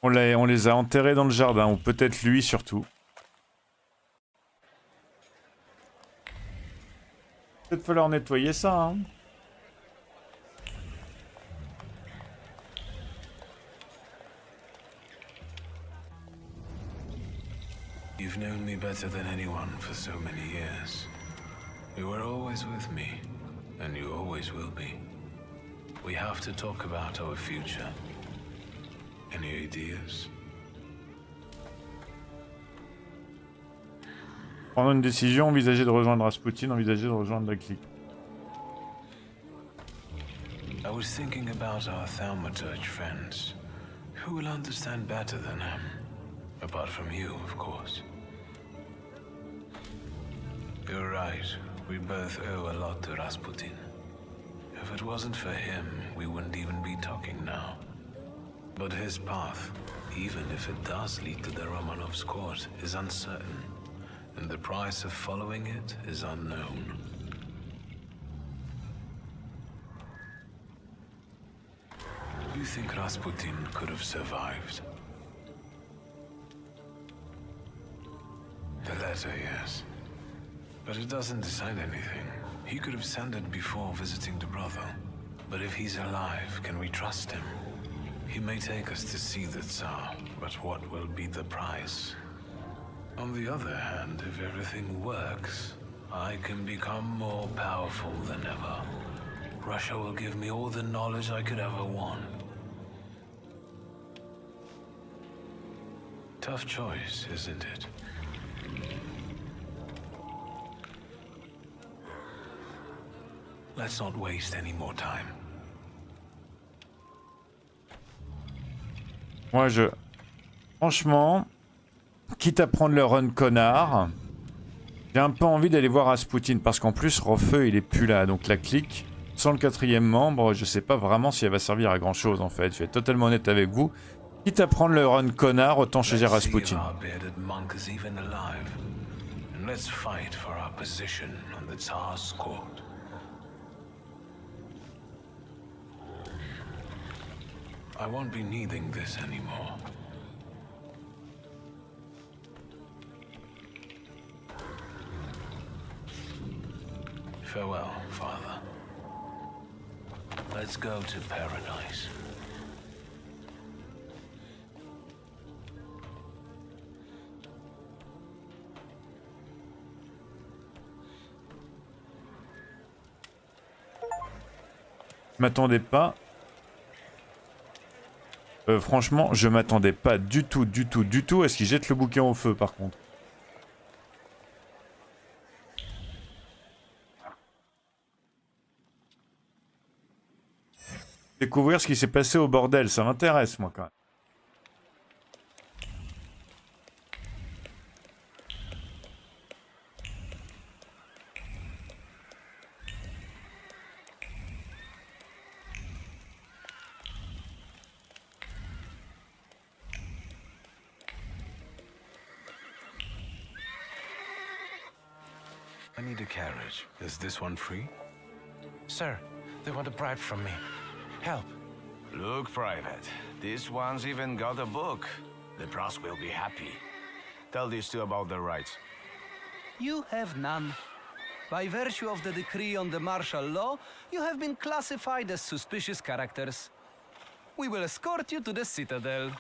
On les a enterrés dans le jardin, ou peut-être lui surtout. Peut-être falloir nettoyer ça, hein. You've known me better than anyone for so many years. You were always with me, and you always will be. We have to talk about our future. Any ideas? Prendre une décision, envisager de rejoindre Rasputin, envisager de rejoindre la clique. I was thinking about our thaumaturge friends. Who will understand better than him? Apart from you, of course. You're right. We both owe a lot to Rasputin. If it wasn't for him, we wouldn't even be talking now. But his path, even if it does lead to the Romanovs' court, is uncertain, and the price of following it is unknown. You think Rasputin could have survived? The letter, yes. But it doesn't decide anything. He could have sent it before visiting the brothel. But if he's alive, can we trust him? He may take us to see the Tsar, but what will be the price? On the other hand, if everything works, I can become more powerful than ever. Russia will give me all the knowledge I could ever want. Tough choice, isn't it? Let's not waste any more time. Moi, franchement, quitte à prendre le run connard, j'ai un peu envie d'aller voir Rasputin, parce qu'en plus, Rofeu, il est plus là. Donc la clique, sans le 4e membre, je sais pas vraiment si elle va servir à grand chose, en fait. Je vais être totalement honnête avec vous. Quitte à prendre le run connard, autant choisir Rasputin. I won't be needing this anymore. Farewell, Father. Let's go to paradise. M'attendais pas. Franchement, je m'attendais pas du tout à ce qu'il jette le bouquin au feu, par contre. Découvrir ce qui s'est passé au bordel, ça m'intéresse, moi, quand même. I need a carriage. Is this one free? Sir, they want a bribe from me. Help. Look, Private, this one's even got a book. The Pross will be happy. Tell these two about their rights. You have none. By virtue of the decree on the martial law, you have been classified as suspicious characters. We will escort you to the Citadel.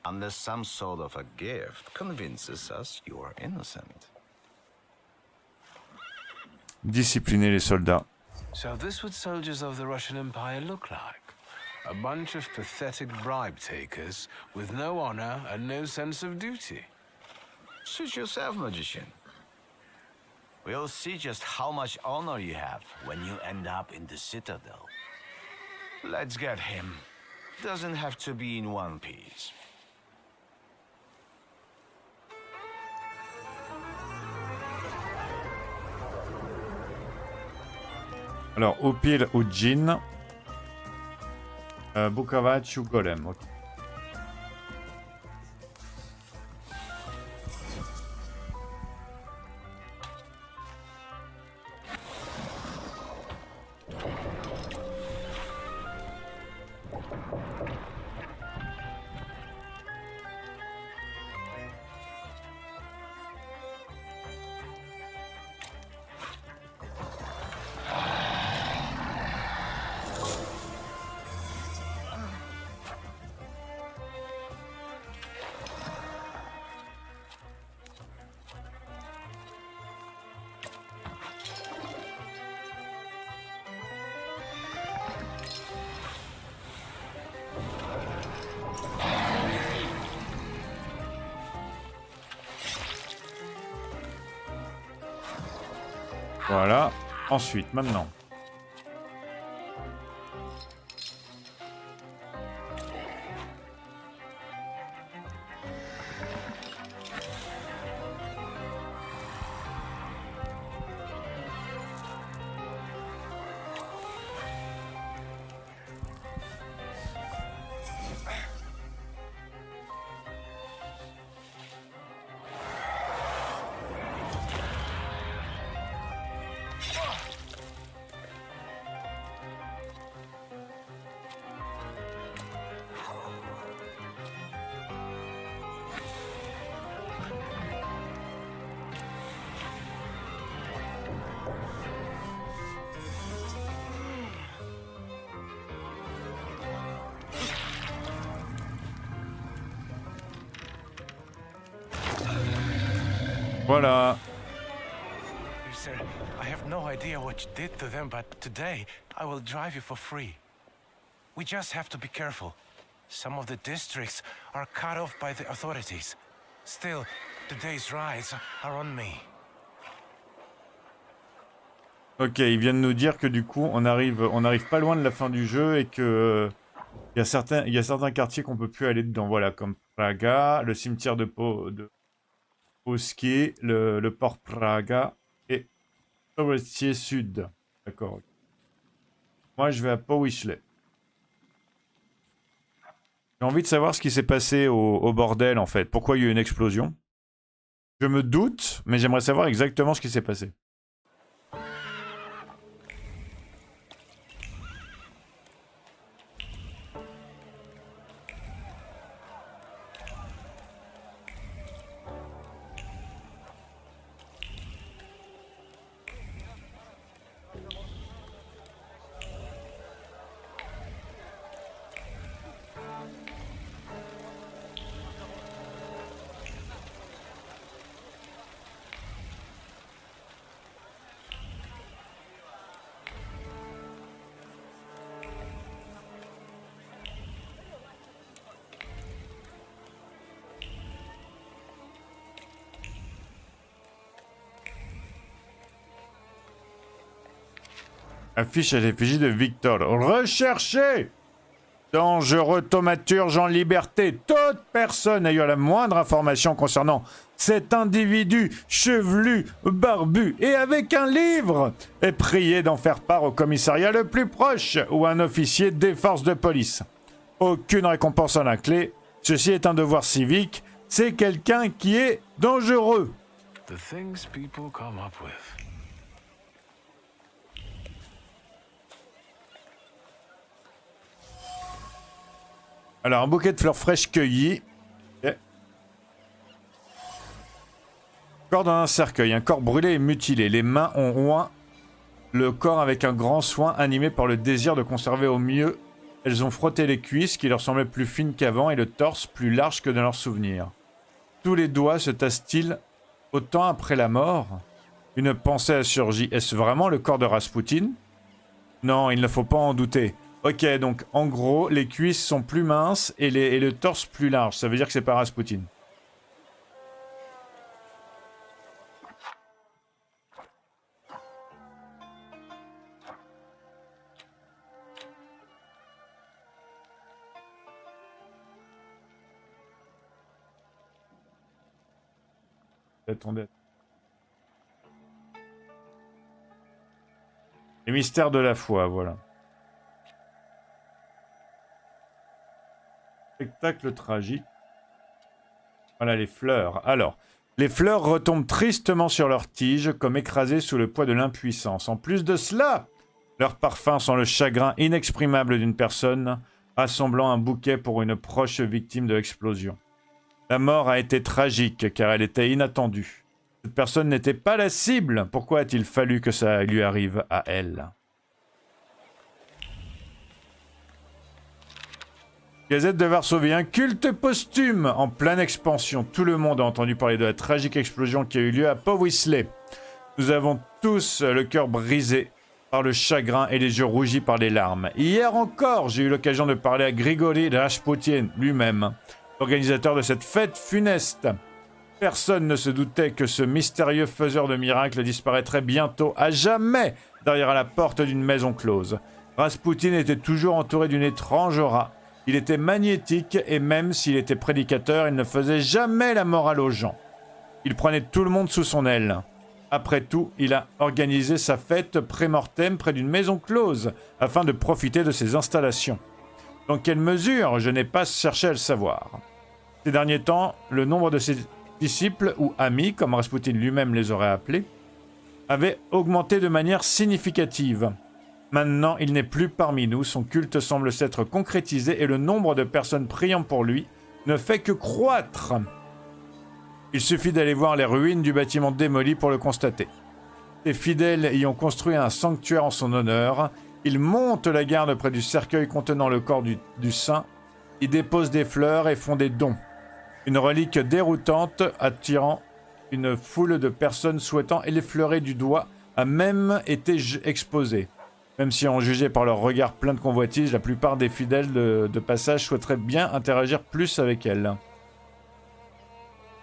Unless some sort of a gift convinces us you are innocent. Discipliner les soldats. So this what soldiers of the Russian Empire look like. A bunch of pathetic bribe takers with no honor and no sense of duty. Suit yourself, magician. We'll see just how much honor you have when you end up in the Citadel. Let's get him. Doesn't have to be in one piece. Alors, Opil ou Jin. Bukavach ou Golem. Ok. Voilà. Ensuite, maintenant. Voilà. Sir, I have no idea what you did to them, but today I will drive you for free. We just have to be careful. Some of the districts are cut off by the authorities. Still, today's rides are on me. Ok, ils viennent nous dire que du coup, on arrive pas loin de la fin du jeu et que il y a certains quartiers qu'on peut plus aller dedans. Voilà, comme Praga, le cimetière de Poski, le port Praga et Forestier Sud. D'accord. Moi, je vais à Powiśle. J'ai envie de savoir ce qui s'est passé au bordel, en fait. Pourquoi il y a eu une explosion? Je me doute, mais j'aimerais savoir exactement ce qui s'est passé. Affiche à l'effigie de Victor. Recherché! Dangereux thaumaturge en liberté. Toute personne ayant la moindre information concernant cet individu chevelu, barbu et avec un livre est prié d'en faire part au commissariat le plus proche ou à un officier des forces de police. Aucune récompense à la clé. Ceci est un devoir civique. C'est quelqu'un qui est dangereux. The things people come up with. Alors, un bouquet de fleurs fraîches cueillies. Okay. Corps dans un cercueil. Un corps brûlé et mutilé. Les mains ont oint le corps avec un grand soin, animé par le désir de conserver au mieux. Elles ont frotté les cuisses qui leur semblaient plus fines qu'avant et le torse plus large que dans leurs souvenirs. Tous les doigts se tassent-ils autant après la mort? Une pensée a surgi. Est-ce vraiment le corps de Rasputin? Non, il ne faut pas en douter. Ok, donc en gros, les cuisses sont plus minces et le torse plus large. Ça veut dire que c'est pas Rasputin. Attendez. Les mystères de la foi, voilà. Spectacle tragique. Voilà les fleurs. Alors, les fleurs retombent tristement sur leurs tiges, comme écrasées sous le poids de l'impuissance. En plus de cela, leurs parfums sont le chagrin inexprimable d'une personne assemblant un bouquet pour une proche victime de l'explosion. La mort a été tragique, car elle était inattendue. Cette personne n'était pas la cible. Pourquoi a-t-il fallu que ça lui arrive à elle? Gazette de Varsovie, un culte posthume en pleine expansion. Tout le monde a entendu parler de la tragique explosion qui a eu lieu à Powisley. Nous avons tous le cœur brisé par le chagrin et les yeux rougis par les larmes. Hier encore, j'ai eu l'occasion de parler à Grigory Rasputin lui-même, organisateur de cette fête funeste. Personne ne se doutait que ce mystérieux faiseur de miracles disparaîtrait bientôt à jamais derrière la porte d'une maison close. Rasputin était toujours entouré d'une étrange aura. Il était magnétique et même s'il était prédicateur, il ne faisait jamais la morale aux gens. Il prenait tout le monde sous son aile. Après tout, il a organisé sa fête pré-mortem près d'une maison close afin de profiter de ses installations. Dans quelle mesure, je n'ai pas cherché à le savoir. Ces derniers temps, le nombre de ses disciples ou amis, comme Rasputin lui-même les aurait appelés, avait augmenté de manière significative. Maintenant, il n'est plus parmi nous, son culte semble s'être concrétisé et le nombre de personnes priant pour lui ne fait que croître. Il suffit d'aller voir les ruines du bâtiment démoli pour le constater. Les fidèles y ont construit un sanctuaire en son honneur. Ils montent la garde près du cercueil contenant le corps du saint. Ils déposent des fleurs et font des dons. Une relique déroutante attirant une foule de personnes souhaitant l'effleurer du doigt a même été exposée. Même si en jugeait par leur regard plein de convoitise, la plupart des fidèles de passage souhaiteraient bien interagir plus avec elle.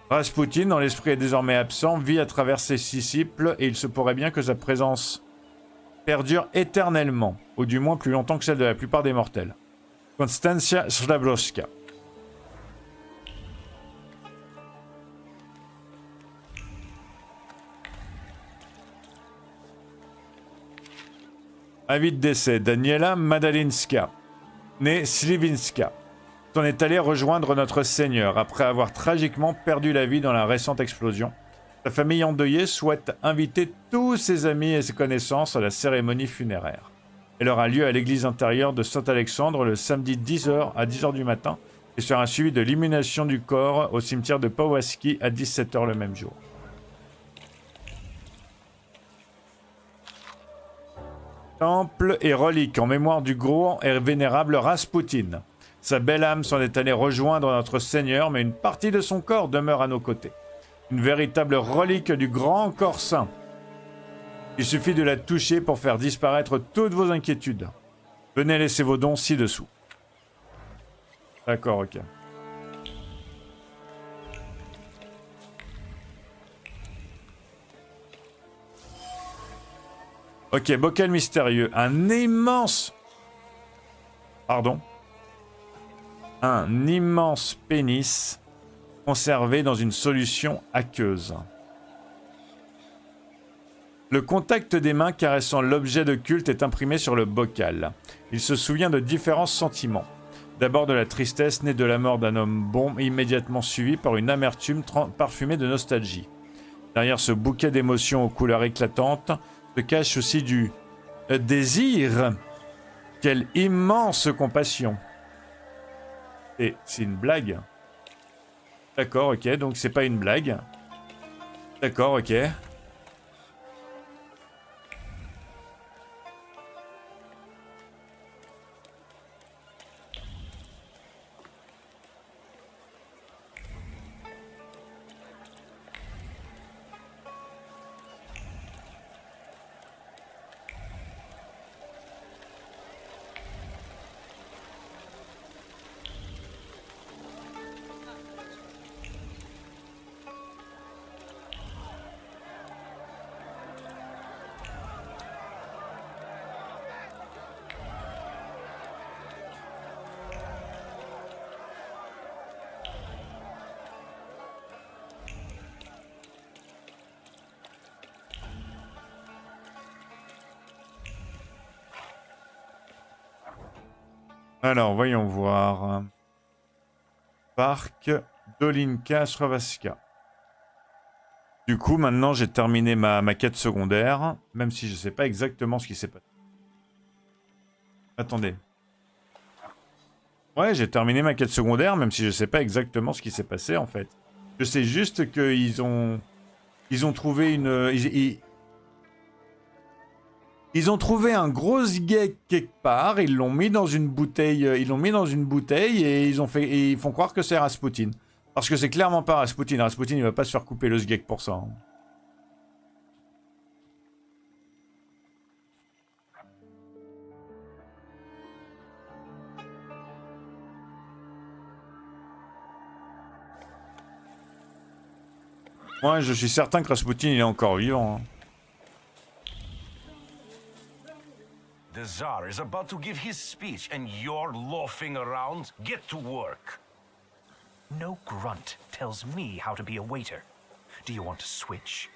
Rasputin, dont l'esprit est désormais absent, vit à travers ses disciples et il se pourrait bien que sa présence perdure éternellement, ou du moins plus longtemps que celle de la plupart des mortels. Konstancja Słabrowska. Avis de décès, Daniela Madalinska, née Sliwinska, s'en est allée rejoindre notre Seigneur après avoir tragiquement perdu la vie dans la récente explosion. Sa famille endeuillée souhaite inviter tous ses amis et ses connaissances à la cérémonie funéraire. Elle aura lieu à l'église intérieure de Saint-Alexandre le samedi 10h à 10h du matin et sera suivie de l'illumination du corps au cimetière de Powązki à 17h le même jour. Temple et reliques en mémoire du grand et vénérable Rasputin. Sa belle âme s'en est allée rejoindre notre Seigneur, mais une partie de son corps demeure à nos côtés. Une véritable relique du grand corps saint. Il suffit de la toucher pour faire disparaître toutes vos inquiétudes. Venez laisser vos dons ci-dessous. D'accord, ok. Ok, bocal mystérieux. Un immense pénis conservé dans une solution aqueuse. Le contact des mains caressant l'objet de culte est imprimé sur le bocal. Il se souvient de différents sentiments. D'abord de la tristesse née de la mort d'un homme bon, immédiatement suivie par une amertume parfumée de nostalgie. Derrière ce bouquet d'émotions aux couleurs éclatantes se cache aussi du désir. Quelle immense compassion. Et c'est une blague. D'accord, ok, donc c'est pas une blague. D'accord, ok. Alors, voyons voir. Parc Dolinka Sravaska. Du coup, maintenant, j'ai terminé ma quête secondaire, même si je sais pas exactement ce qui s'est passé. Attendez. Ouais, j'ai terminé ma quête secondaire, même si je sais pas exactement ce qui s'est passé, en fait. Je sais juste qu'ils ont... Ils ont trouvé une... Ils ont trouvé un gros geek quelque part, ils l'ont mis dans une bouteille, et ils font croire que c'est Rasputin. Parce que c'est clairement pas Rasputin. Rasputin, il va pas se faire couper le sgeg pour ça. Hein. Moi, je suis certain que Rasputin, il est encore vivant. Hein. The Tsar is about to give his speech and you're loafing around. Get to work. No grunt tells me how to be a waiter. Do you want to switch?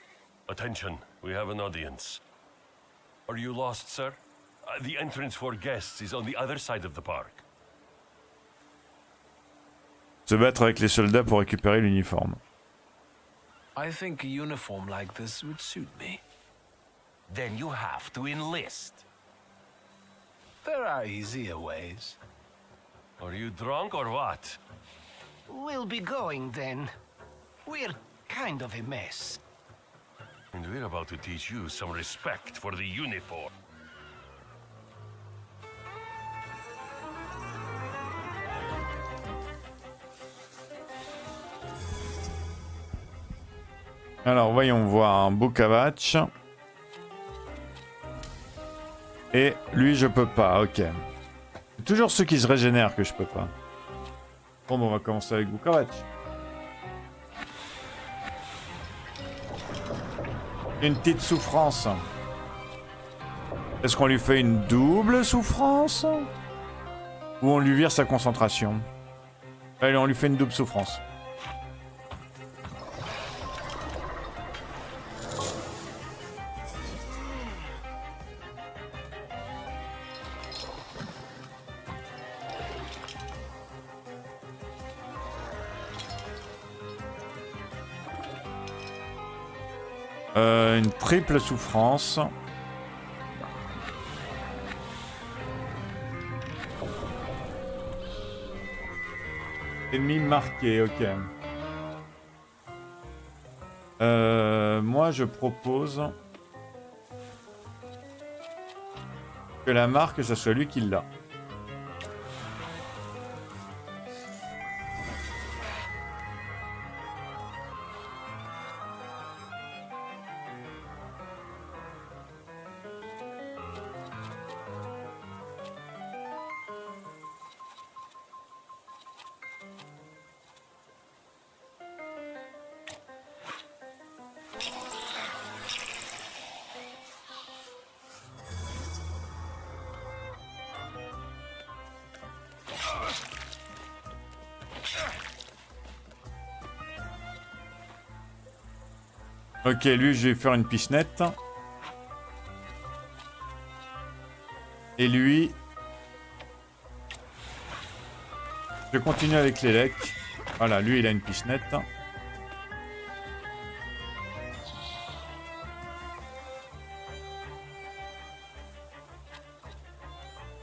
Attention, we have an audience. Are you lost, sir? The entrance for guests is on the other side of the park. Se battre avec les soldats pour récupérer l'uniforme. I think a uniform like this would suit me. Then you have to enlist. There are easier ways. Are you drunk or what? We'll be going then. We're kind of a mess. And we're about to teach you some respect for the uniform. Alors, voyons voir un Bukavach. Et lui, je peux pas, ok. C'est toujours ceux qui se régénèrent que je peux pas. Bon, on va commencer avec Bukavach. Une petite souffrance. Est-ce qu'on lui fait une double souffrance? Ou on lui vire sa concentration? Allez, on lui fait une double souffrance. Une triple souffrance. Ennemi marqué, ok. Moi, je propose que la marque, ça soit lui qui l'a. Ok, lui, je vais faire une pichenette. Et lui... Je continue avec les lecs. Voilà, lui, il a une pichenette.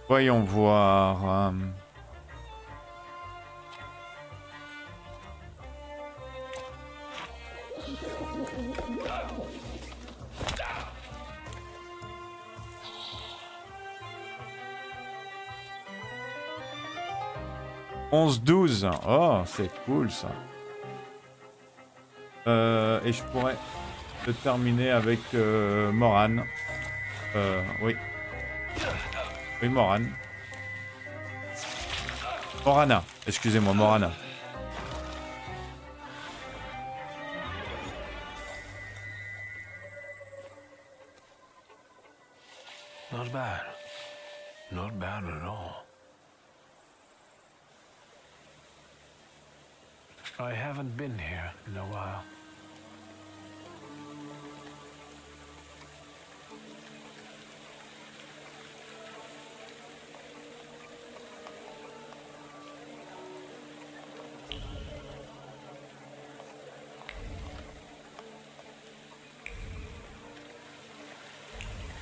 Voyons voir... 11-12. Oh, c'est cool ça. Et je pourrais le terminer avec Moran. Oui. Oui, Moran. Morana. Excusez-moi, Morana. Not bad. Not bad at all. I haven't been here in a while.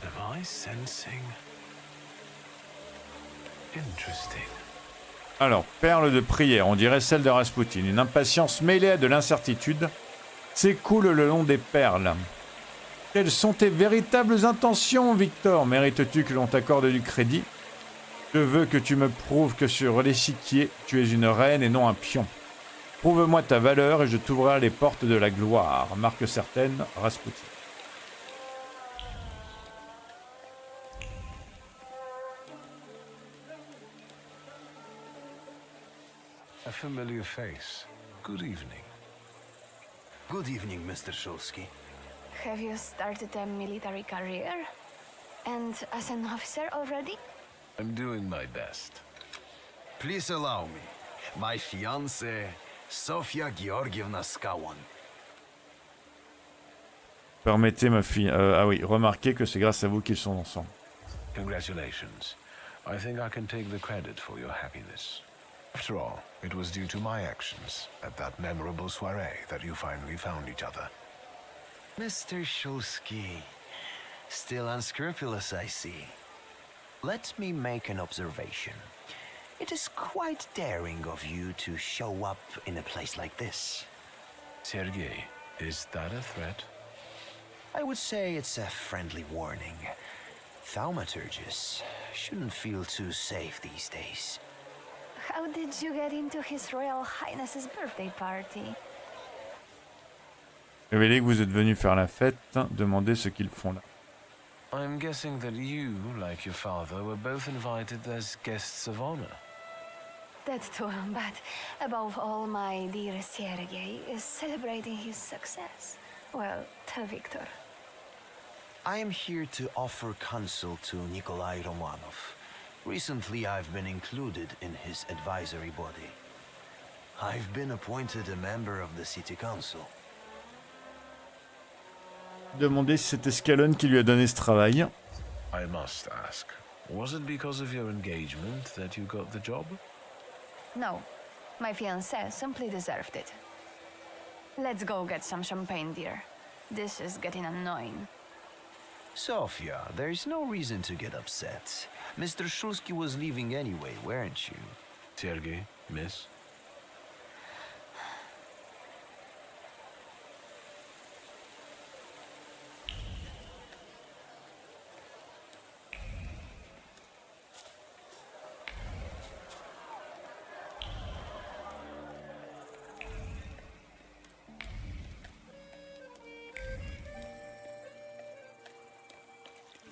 Am I sensing? Interesting. Alors, perle de prière, on dirait celle de Rasputin. Une impatience mêlée à de l'incertitude s'écoule le long des perles. Quelles sont tes véritables intentions, Victor? Mérites-tu que l'on t'accorde du crédit? Je veux que tu me prouves que sur l'échiquier, tu es une reine et non un pion. Prouve-moi ta valeur et je t'ouvrirai les portes de la gloire. Marque certaine, Rasputin. A familiar face. Good evening. Good evening, Mr. Shulsky. Have you started a military career? And as an officer already? I'm doing my best. Please allow me. My fiancée, Sofia Georgievna Skawan. Permettez ma fille. Ah oui, remarquez que c'est grâce à vous qu'ils sont ensemble. Congratulations. I think I can take the credit for your happiness. After all, it was due to my actions at that memorable soiree that you finally found each other. Mr. Shulsky, still unscrupulous, I see. Let me make an observation. It is quite daring of you to show up in a place like this. Sergei, is that a threat? I would say it's a friendly warning. Thaumaturges shouldn't feel too safe these days. How did you get into His Royal Highness's birthday party? Révélez que vous êtes venu faire la fête, demandez ce qu'ils font là. I'm guessing that you, like your father, were both invited as guests of honor. That too, but above all, my dear Sergei is celebrating his success. Well, tell Victor. I am here to offer counsel to Nikolai Romanov. Recently, I've been included in his advisory body. I've been appointed a member of the city council. Demandez si c'est Escalon qui lui a donné ce travail. I must ask, was it because of your engagement that you got the job? No, my fiancé simply deserved it. Let's go get some champagne, dear. This is getting annoying. Sofia, there's no reason to get upset. Mr. Shulsky was leaving anyway, weren't you? Sergei, miss?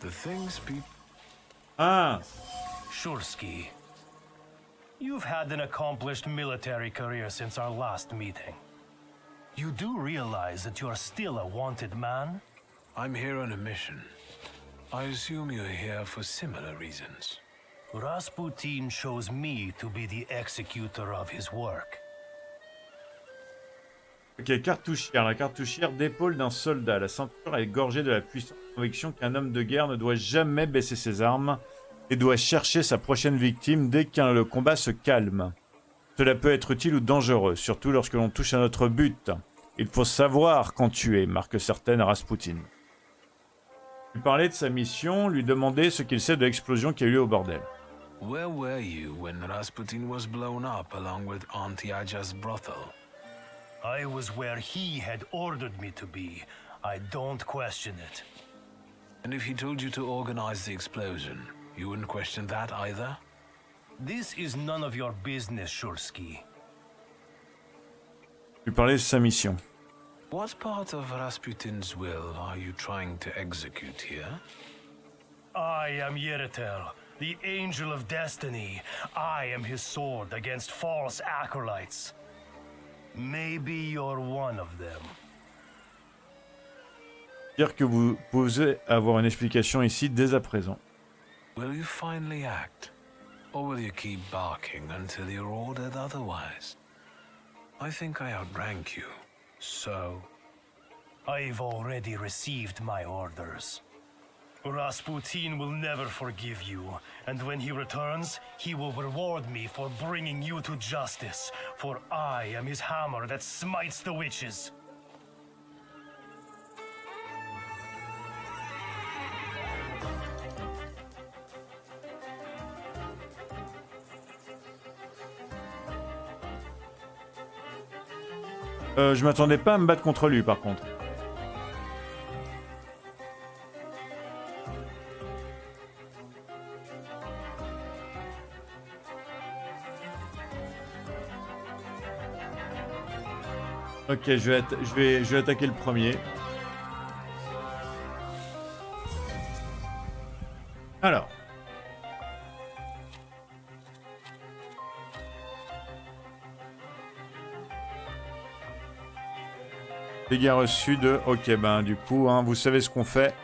The things people... Ah! Shulsky, you've had an accomplished military career since our last meeting. You do realize that you're still a wanted man? I'm here on a mission. I assume you're here for similar reasons. Rasputin chose me to be the executor of his work. Ok, cartouchière. La cartouchière d'épaule d'un soldat. La ceinture est gorgée de la puissante conviction qu'un homme de guerre ne doit jamais baisser ses armes et doit chercher sa prochaine victime dès qu'un le combat se calme. Cela peut être utile ou dangereux, surtout lorsque l'on touche à notre but. Il faut savoir quand tuer, marque certaine Rasputin. Lui parler de sa mission, lui demander ce qu'il sait de l'explosion qui a eu lieu au bordel. Where were you when Rasputin was blown up along with Auntie Aja's brothel? I was where he had ordered me to be. I don't question it. And if he told you to organize the explosion, you wouldn't question that either? This is none of your business, Shursky. Lui parler de sa mission. What part of Rasputin's will are you trying to execute here? I am Yeritel, the Angel of Destiny. I am his sword against false acolytes. Maybe you're one of them. Dire que vous posez avoir une explication ici dès à présent. Will you finally act? Or will you keep barking until you're ordered otherwise? I think I outrank you, so... I've already received my orders. Rasputin will never forgive you, and when he returns, he will reward me for bringing you to justice, for I am his hammer that smites the witches. Je m'attendais pas à me battre contre lui par contre. Ok, je vais attaquer le premier. Alors. Dégâts reçus de... Ok, ben du coup, hein, vous savez ce qu'on fait.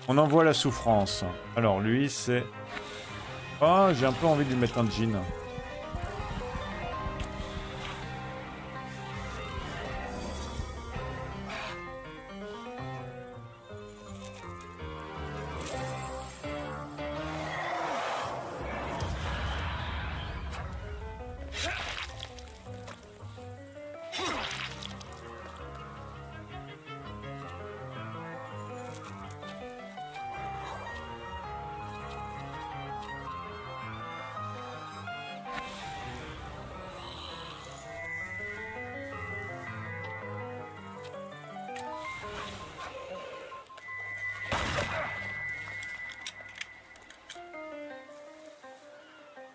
On envoie la souffrance. Alors lui, c'est... Oh, j'ai un peu envie de lui mettre un jean.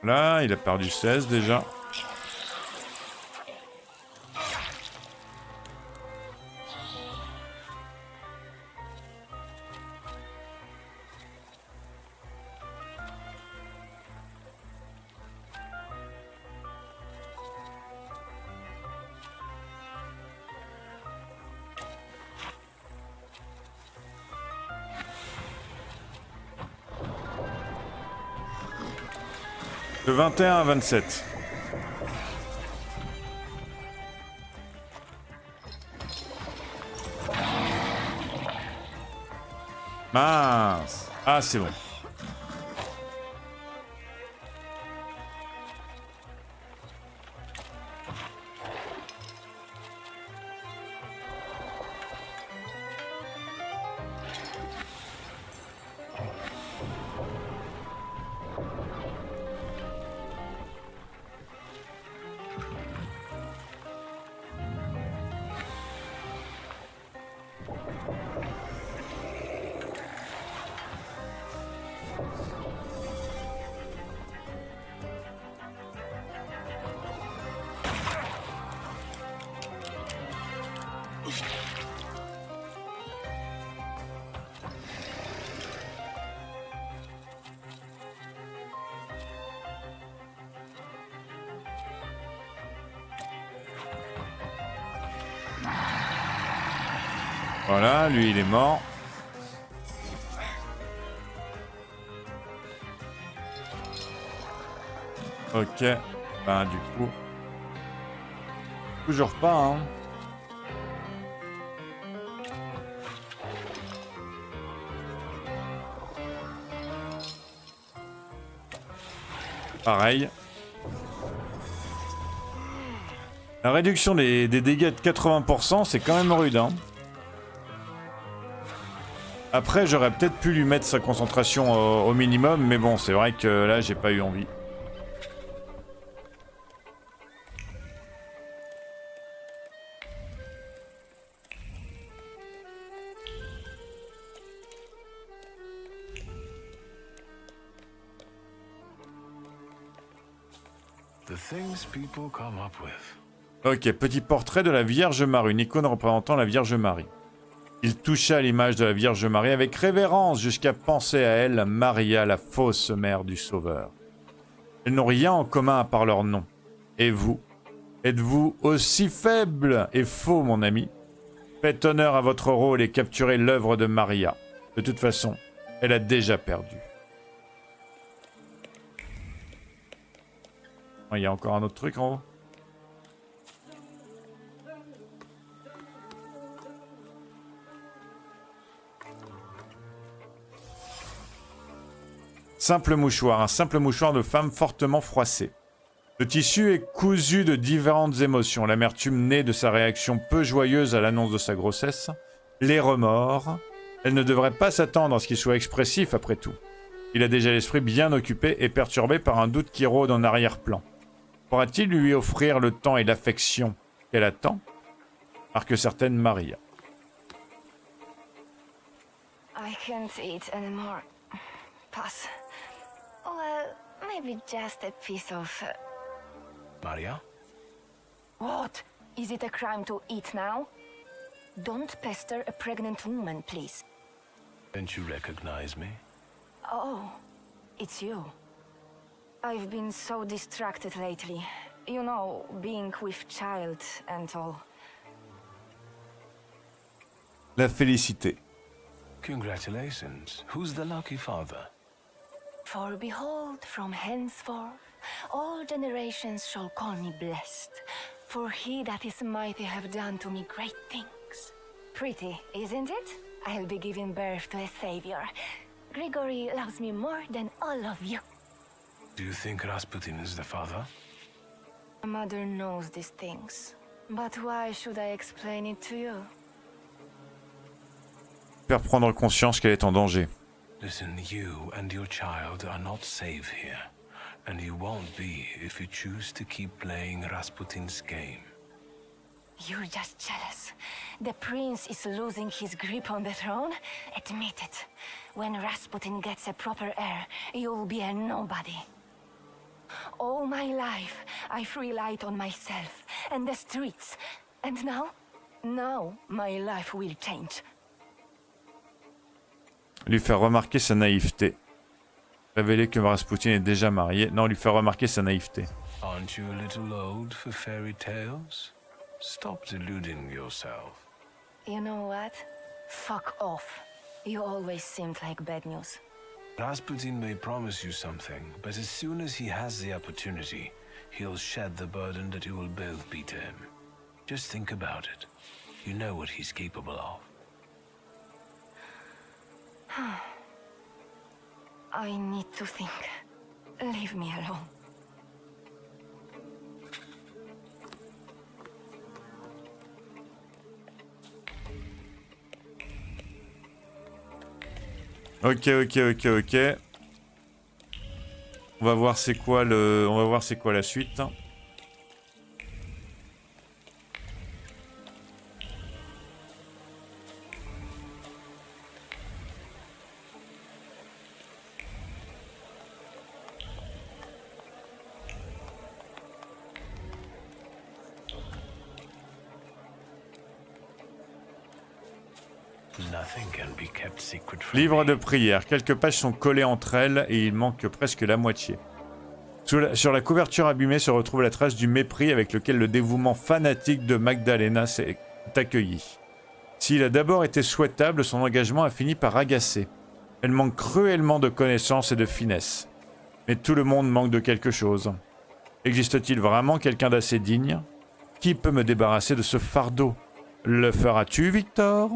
Là, il a perdu 16 déjà. De 21 à 27. Mince. Ah, c'est bon. Voilà, lui il est mort. Ok, ben du coup... Toujours pas, hein. Pareil. La réduction des dégâts de 80%, c'est quand même rude, hein. Après, j'aurais peut-être pu lui mettre sa concentration au minimum, mais bon, c'est vrai que là, j'ai pas eu envie. The things people come up with. Ok, petit portrait de la Vierge Marie, une icône représentant la Vierge Marie. Il toucha à l'image de la Vierge Marie avec révérence jusqu'à penser à elle, Maria, la fausse mère du Sauveur. Elles n'ont rien en commun à part leur nom. Et vous? Êtes-vous aussi faible et faux, mon ami? Faites honneur à votre rôle et capturez l'œuvre de Maria. De toute façon, elle a déjà perdu. Oh, il y a encore un autre truc en haut. Simple mouchoir, un simple mouchoir de femme fortement froissé. Le tissu est cousu de différentes émotions. L'amertume née de sa réaction peu joyeuse à l'annonce de sa grossesse. Les remords. Elle ne devrait pas s'attendre à ce qu'il soit expressif après tout. Il a déjà l'esprit bien occupé et perturbé par un doute qui rôde en arrière-plan. Pourra-t-il lui offrir le temps et l'affection qu'elle attend? Marque certaine Maria. I can't eat anymore. Pass. Well, maybe just a piece of... Maria? What? Is it a crime to eat now? Don't pester a pregnant woman, please. Don't you recognize me? Oh, it's you. I've been so distracted lately. You know, being with child and all. La félicité. Congratulations. Who's the lucky father? For behold, from henceforth, all generations shall call me blessed. For he that is mighty have done to me great things. Pretty, isn't it? I'll be giving birth to a savior. Grigory loves me more than all of you. Do you think Rasputin is the father? My mother knows these things. But why should I explain it to you? Faire prendre conscience qu'elle est en danger. Listen, you and your child are not safe here. And you won't be if you choose to keep playing Rasputin's game. You're just jealous. The prince is losing his grip on the throne. Admit it. When Rasputin gets a proper heir, you'll be a nobody. All my life, I've relied on myself and the streets. And now my life will change. Lui faire remarquer sa naïveté. Révéler que Rasputin est déjà marié. Non, lui faire remarquer sa naïveté. Aren't you a little old for fairy tales? Stop deluding yourself. You know what? Fuck off. You always seemed like bad news. Rasputin may promise you something, but as soon as he has the opportunity, he'll shed the burden that you will both be to him. Just think about it. You know what he's capable of. I need to think. Leave me alone. Ok. On va voir c'est quoi la suite. from Livre de prière. Quelques pages sont collées entre elles et il manque presque la moitié. Sur la couverture abîmée se retrouve la trace du mépris avec lequel le dévouement fanatique de Magdalena s'est accueilli. S'il a d'abord été souhaitable, son engagement a fini par agacer. Elle manque cruellement de connaissances et de finesse. Mais tout le monde manque de quelque chose. Existe-t-il vraiment quelqu'un d'assez digne? Qui peut me débarrasser de ce fardeau? Le feras-tu, Victor?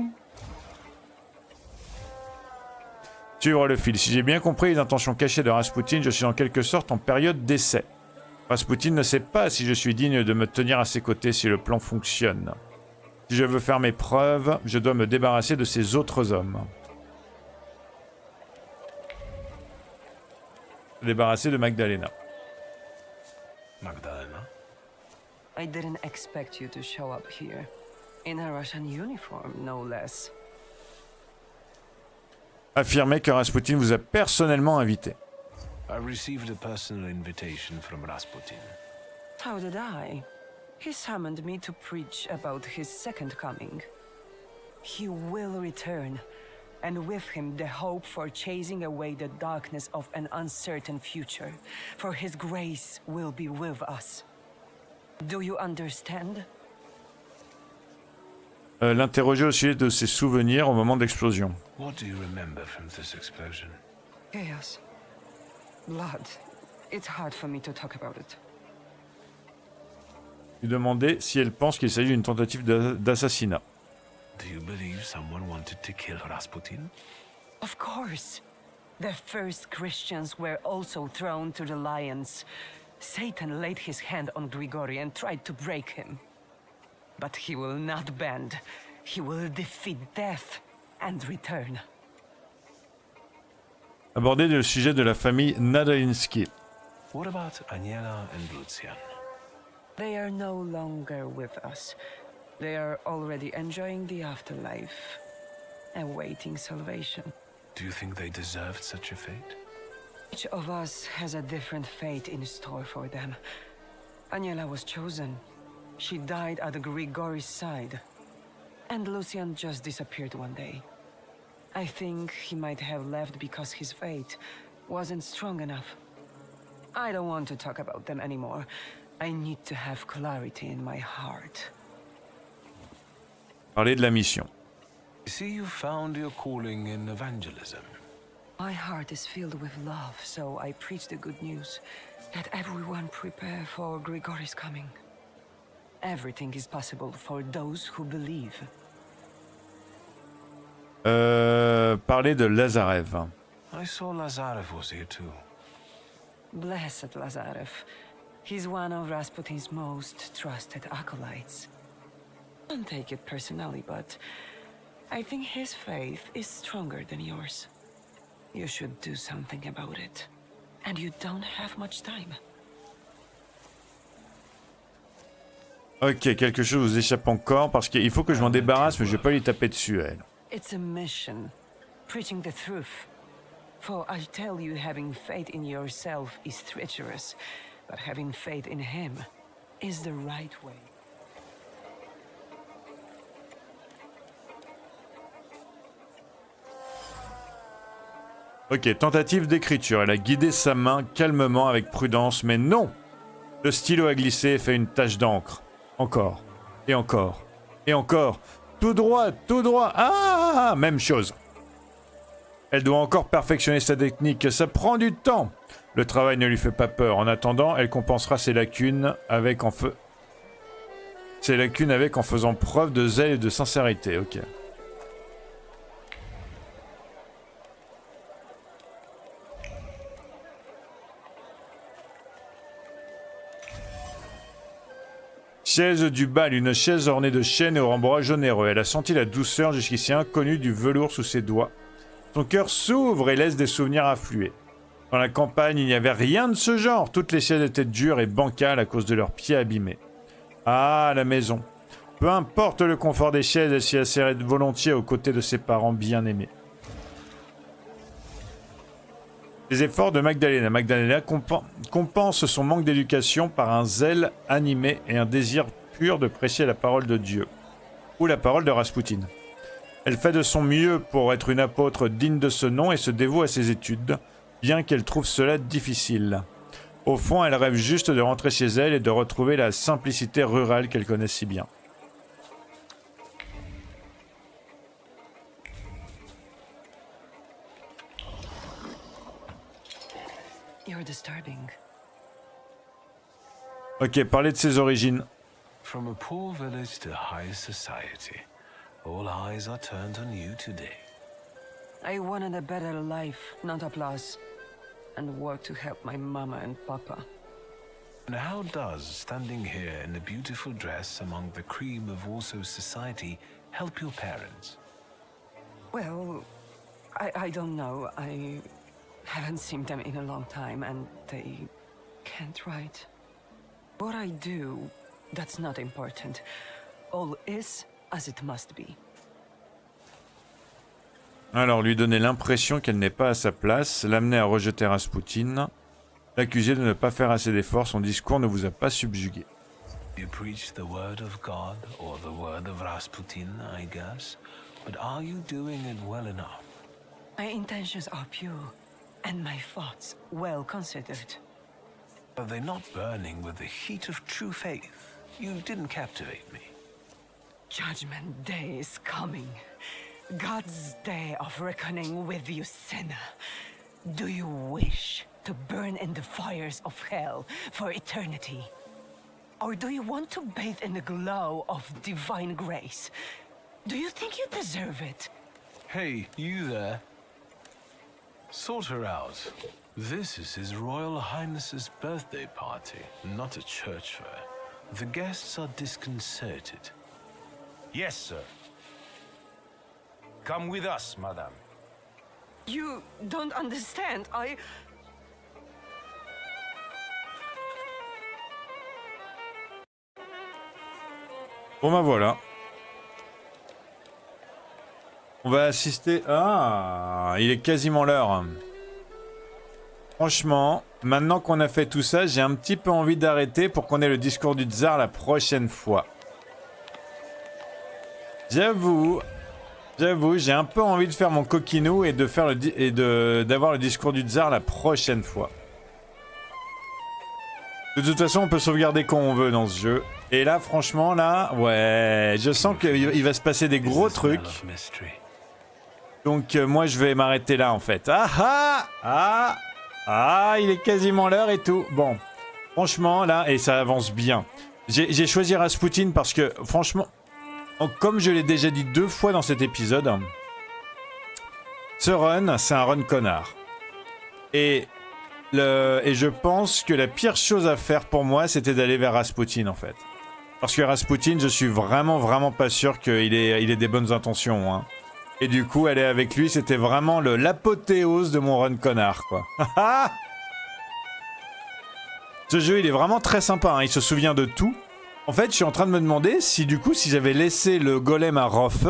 Suivre le fil. Si j'ai bien compris les intentions cachées de Rasputin, je suis en quelque sorte en période d'essai. Rasputin ne sait pas si je suis digne de me tenir à ses côtés si le plan fonctionne. Si je veux faire mes preuves, je dois me débarrasser de ces autres hommes. Se débarrasser de Magdalena. Magdalena? I didn't expect you to show up here. In a Russian uniform, no less. Affirmez que Rasputin vous a personnellement invité. I received a personal invitation from Rasputin. How did I? He summoned me to preach about his second coming. He will return, and with him the hope for chasing away the darkness of an uncertain future. For his grace will be with us. Do you understand? L'interroger au sujet de ses souvenirs au moment de l'explosion. What do you remember from this explosion? Chaos. Blood. It's hard for me to talk about it. Lui demander si elle pense qu'il s'agit d'une tentative d'assassinat. Do you believe someone wanted to kill Rasputin? Of course. The first Christians were also thrown to the lions. Satan laid his hand on Grigori and tried to break him. But he will not bend. He will defeat death and return. Aborder le sujet de la famille Nadalinsky. What about Aniela and Lucian? They are no longer with us. They are already enjoying the afterlife, awaiting salvation. Do you think they deserved such a fate? Each of us has a different fate in store for them. Aniela was chosen. She died at Grigori's side. And Lucian just disappeared one day. I think he might have left because his fate wasn't strong enough. I don't want to talk about them anymore. I need to have clarity in my heart. Parler de la mission. I see you found your calling in evangelism. My heart is filled with love, so I preach the good news. Let everyone prepare for Grigori's coming. Everything is possible for those who believe. Parler de Lazarev. I saw Lazarev was here too. Blessed Lazarev. He's one of Rasputin's most trusted acolytes. Don't take it personally, but I think his faith is stronger than yours. You should do something about it. And you don't have much time. Ok, quelque chose vous échappe encore parce qu'il faut que je m'en débarrasse, mais je vais pas lui taper dessus à elle. It's a mission. Preaching the truth. For I tell you, having faith in yourself is treacherous, but having faith in him is the right way. Ok, tentative d'écriture. Elle a guidé sa main calmement avec prudence, mais non! Le stylo a glissé et fait une tache d'encre. Encore. Et encore. Et encore. Tout droit, tout droit. Ah! Même chose. Elle doit encore perfectionner sa technique. Ça prend du temps. Le travail ne lui fait pas peur. En attendant, elle compensera ses lacunes avec en faisant preuve de zèle et de sincérité. Ok. Chaise du bal, une chaise ornée de chêne et au rembourrage onéreux. Elle a senti la douceur jusqu'ici inconnue du velours sous ses doigts. Son cœur s'ouvre et laisse des souvenirs affluer. Dans la campagne, il n'y avait rien de ce genre. Toutes les chaises étaient dures et bancales à cause de leurs pieds abîmés. Ah, la maison. Peu importe le confort des chaises, elle s'y asserrait volontiers aux côtés de ses parents bien-aimés. Les efforts de Magdalena. Magdalena compense son manque d'éducation par un zèle animé et un désir pur de prêcher la parole de Dieu. Ou la parole de Rasputin. Elle fait de son mieux pour être une apôtre digne de ce nom et se dévoue à ses études, bien qu'elle trouve cela difficile. Au fond, elle rêve juste de rentrer chez elle et de retrouver la simplicité rurale qu'elle connaît si bien. You're disturbing. Ok, parler de ses origines. From a poor village to high society, all eyes are turned on you today. I wanted a better life, not applause, and work to help my mama and papa. And how does standing here in a beautiful dress among the cream of Warsaw society help your parents? Well, I don't know. I haven't seen them in a long time, and they can't write. What I do, that's not important. All is as it must be. Alors, lui donner l'impression qu'elle n'est pas à sa place, l'amener à rejeter Rasputin. L'accusé de ne pas faire assez d'efforts, son discours ne vous a pas subjugué. You preach the word of God or the word of Rasputin, I guess. But are you doing it well enough? My intentions are pure, and my thoughts well considered. Are they not burning with the heat of true faith? You didn't captivate me. Judgment Day is coming. God's day of reckoning with you, sinner. Do you wish to burn in the fires of hell for eternity? Or do you want to bathe in the glow of divine grace? Do you think you deserve it? Hey, you there. Sort her out. This is His Royal Highness's birthday party, not a church fair. The guests are disconcerted. Yes, sir. Come with us, madame. You don't understand. Bon bah voilà. On va assister... Ah, il est quasiment l'heure. Franchement, maintenant qu'on a fait tout ça, j'ai un petit peu envie d'arrêter pour qu'on ait le discours du tsar la prochaine fois. J'avoue, j'ai un peu envie de faire mon coquinou et de faire d'avoir le discours du tsar la prochaine fois. De toute façon, on peut sauvegarder quand on veut dans ce jeu. Et là, franchement, là, ouais, je sens qu'il va se passer des gros trucs. Donc, moi, je vais m'arrêter là, en fait. Il est quasiment l'heure et tout. Bon, franchement, là, et ça avance bien. J'ai choisi Rasputin parce que, franchement, comme je l'ai déjà dit 2 fois dans cet épisode, ce run, c'est un run connard. Et je pense que la pire chose à faire pour moi, c'était d'aller vers Rasputin, en fait. Parce que Rasputin, je suis vraiment pas sûr qu'il ait des bonnes intentions, hein. Et du coup, aller avec lui, c'était vraiment l'apothéose de mon run connard, quoi. Ce jeu, il est vraiment très sympa, hein. Il se souvient de tout. En fait, je suis en train de me demander si, du coup, si j'avais laissé le golem à Rofe,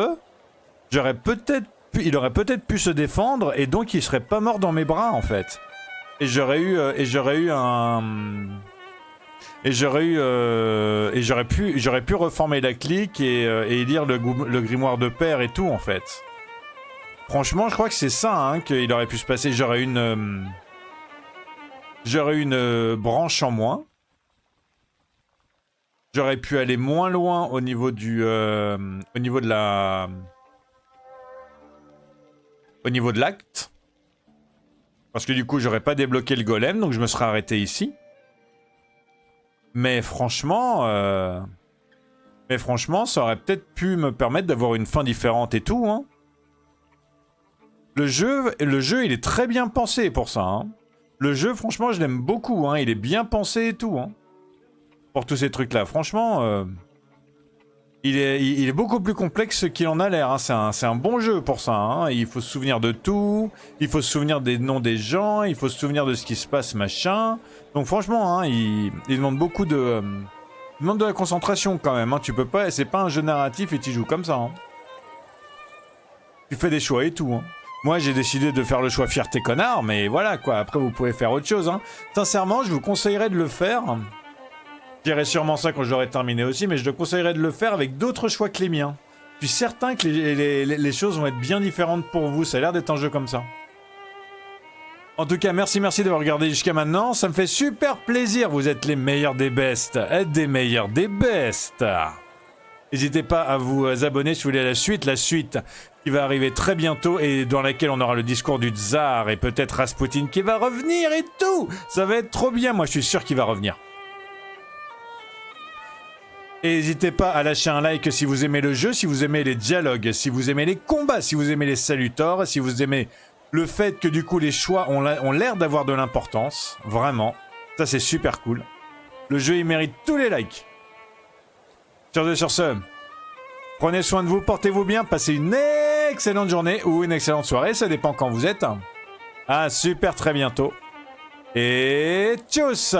il aurait peut-être pu se défendre, et donc il serait pas mort dans mes bras, en fait. Et j'aurais pu reformer la clique et lire le grimoire de père et tout, en fait. Franchement, je crois que c'est ça, hein, qu'il aurait pu se passer. J'aurais une branche en moins. J'aurais pu aller moins loin au niveau de l'acte. Parce que du coup, j'aurais pas débloqué le golem, donc je me serais arrêté ici. Mais franchement, ça aurait peut-être pu me permettre d'avoir une fin différente et tout, hein. Le jeu, il est très bien pensé pour ça, hein. Le jeu, franchement, je l'aime beaucoup, hein. Il est bien pensé et tout, hein. Pour tous ces trucs-là, franchement, il est beaucoup plus complexe qu'il en a l'air, hein. C'est un bon jeu pour ça, hein. Il faut se souvenir de tout, il faut se souvenir des noms des gens, il faut se souvenir de ce qui se passe, machin. Donc franchement, hein, il demande beaucoup de... il demande de la concentration quand même, hein. Tu peux pas... C'est pas un jeu narratif et tu joues comme ça, hein. Tu fais des choix et tout, hein. Moi, j'ai décidé de faire le choix fierté connard, mais voilà, quoi. Après, vous pouvez faire autre chose, hein. Sincèrement, je vous conseillerais de le faire. Je dirais sûrement ça quand j'aurai terminé aussi, mais je te conseillerais de le faire avec d'autres choix que les miens. Je suis certain que les choses vont être bien différentes pour vous. Ça a l'air d'être un jeu comme ça. En tout cas, merci d'avoir regardé jusqu'à maintenant. Ça me fait super plaisir. Vous êtes les meilleurs des bestes. Des meilleurs des bestes. N'hésitez pas à vous abonner si vous voulez la suite qui va arriver très bientôt et dans laquelle on aura le discours du tsar et peut-être Rasputin qui va revenir et tout. Ça va être trop bien. Moi, je suis sûr qu'il va revenir. Et n'hésitez pas à lâcher un like si vous aimez le jeu, si vous aimez les dialogues, si vous aimez les combats, si vous aimez les salutors, si vous aimez le fait que du coup les choix ont l'air d'avoir de l'importance. Vraiment. Ça c'est super cool. Le jeu il mérite tous les likes. Sur ce, prenez soin de vous, portez-vous bien, passez une excellente journée ou une excellente soirée, ça dépend quand vous êtes. À super très bientôt. Et tchuss!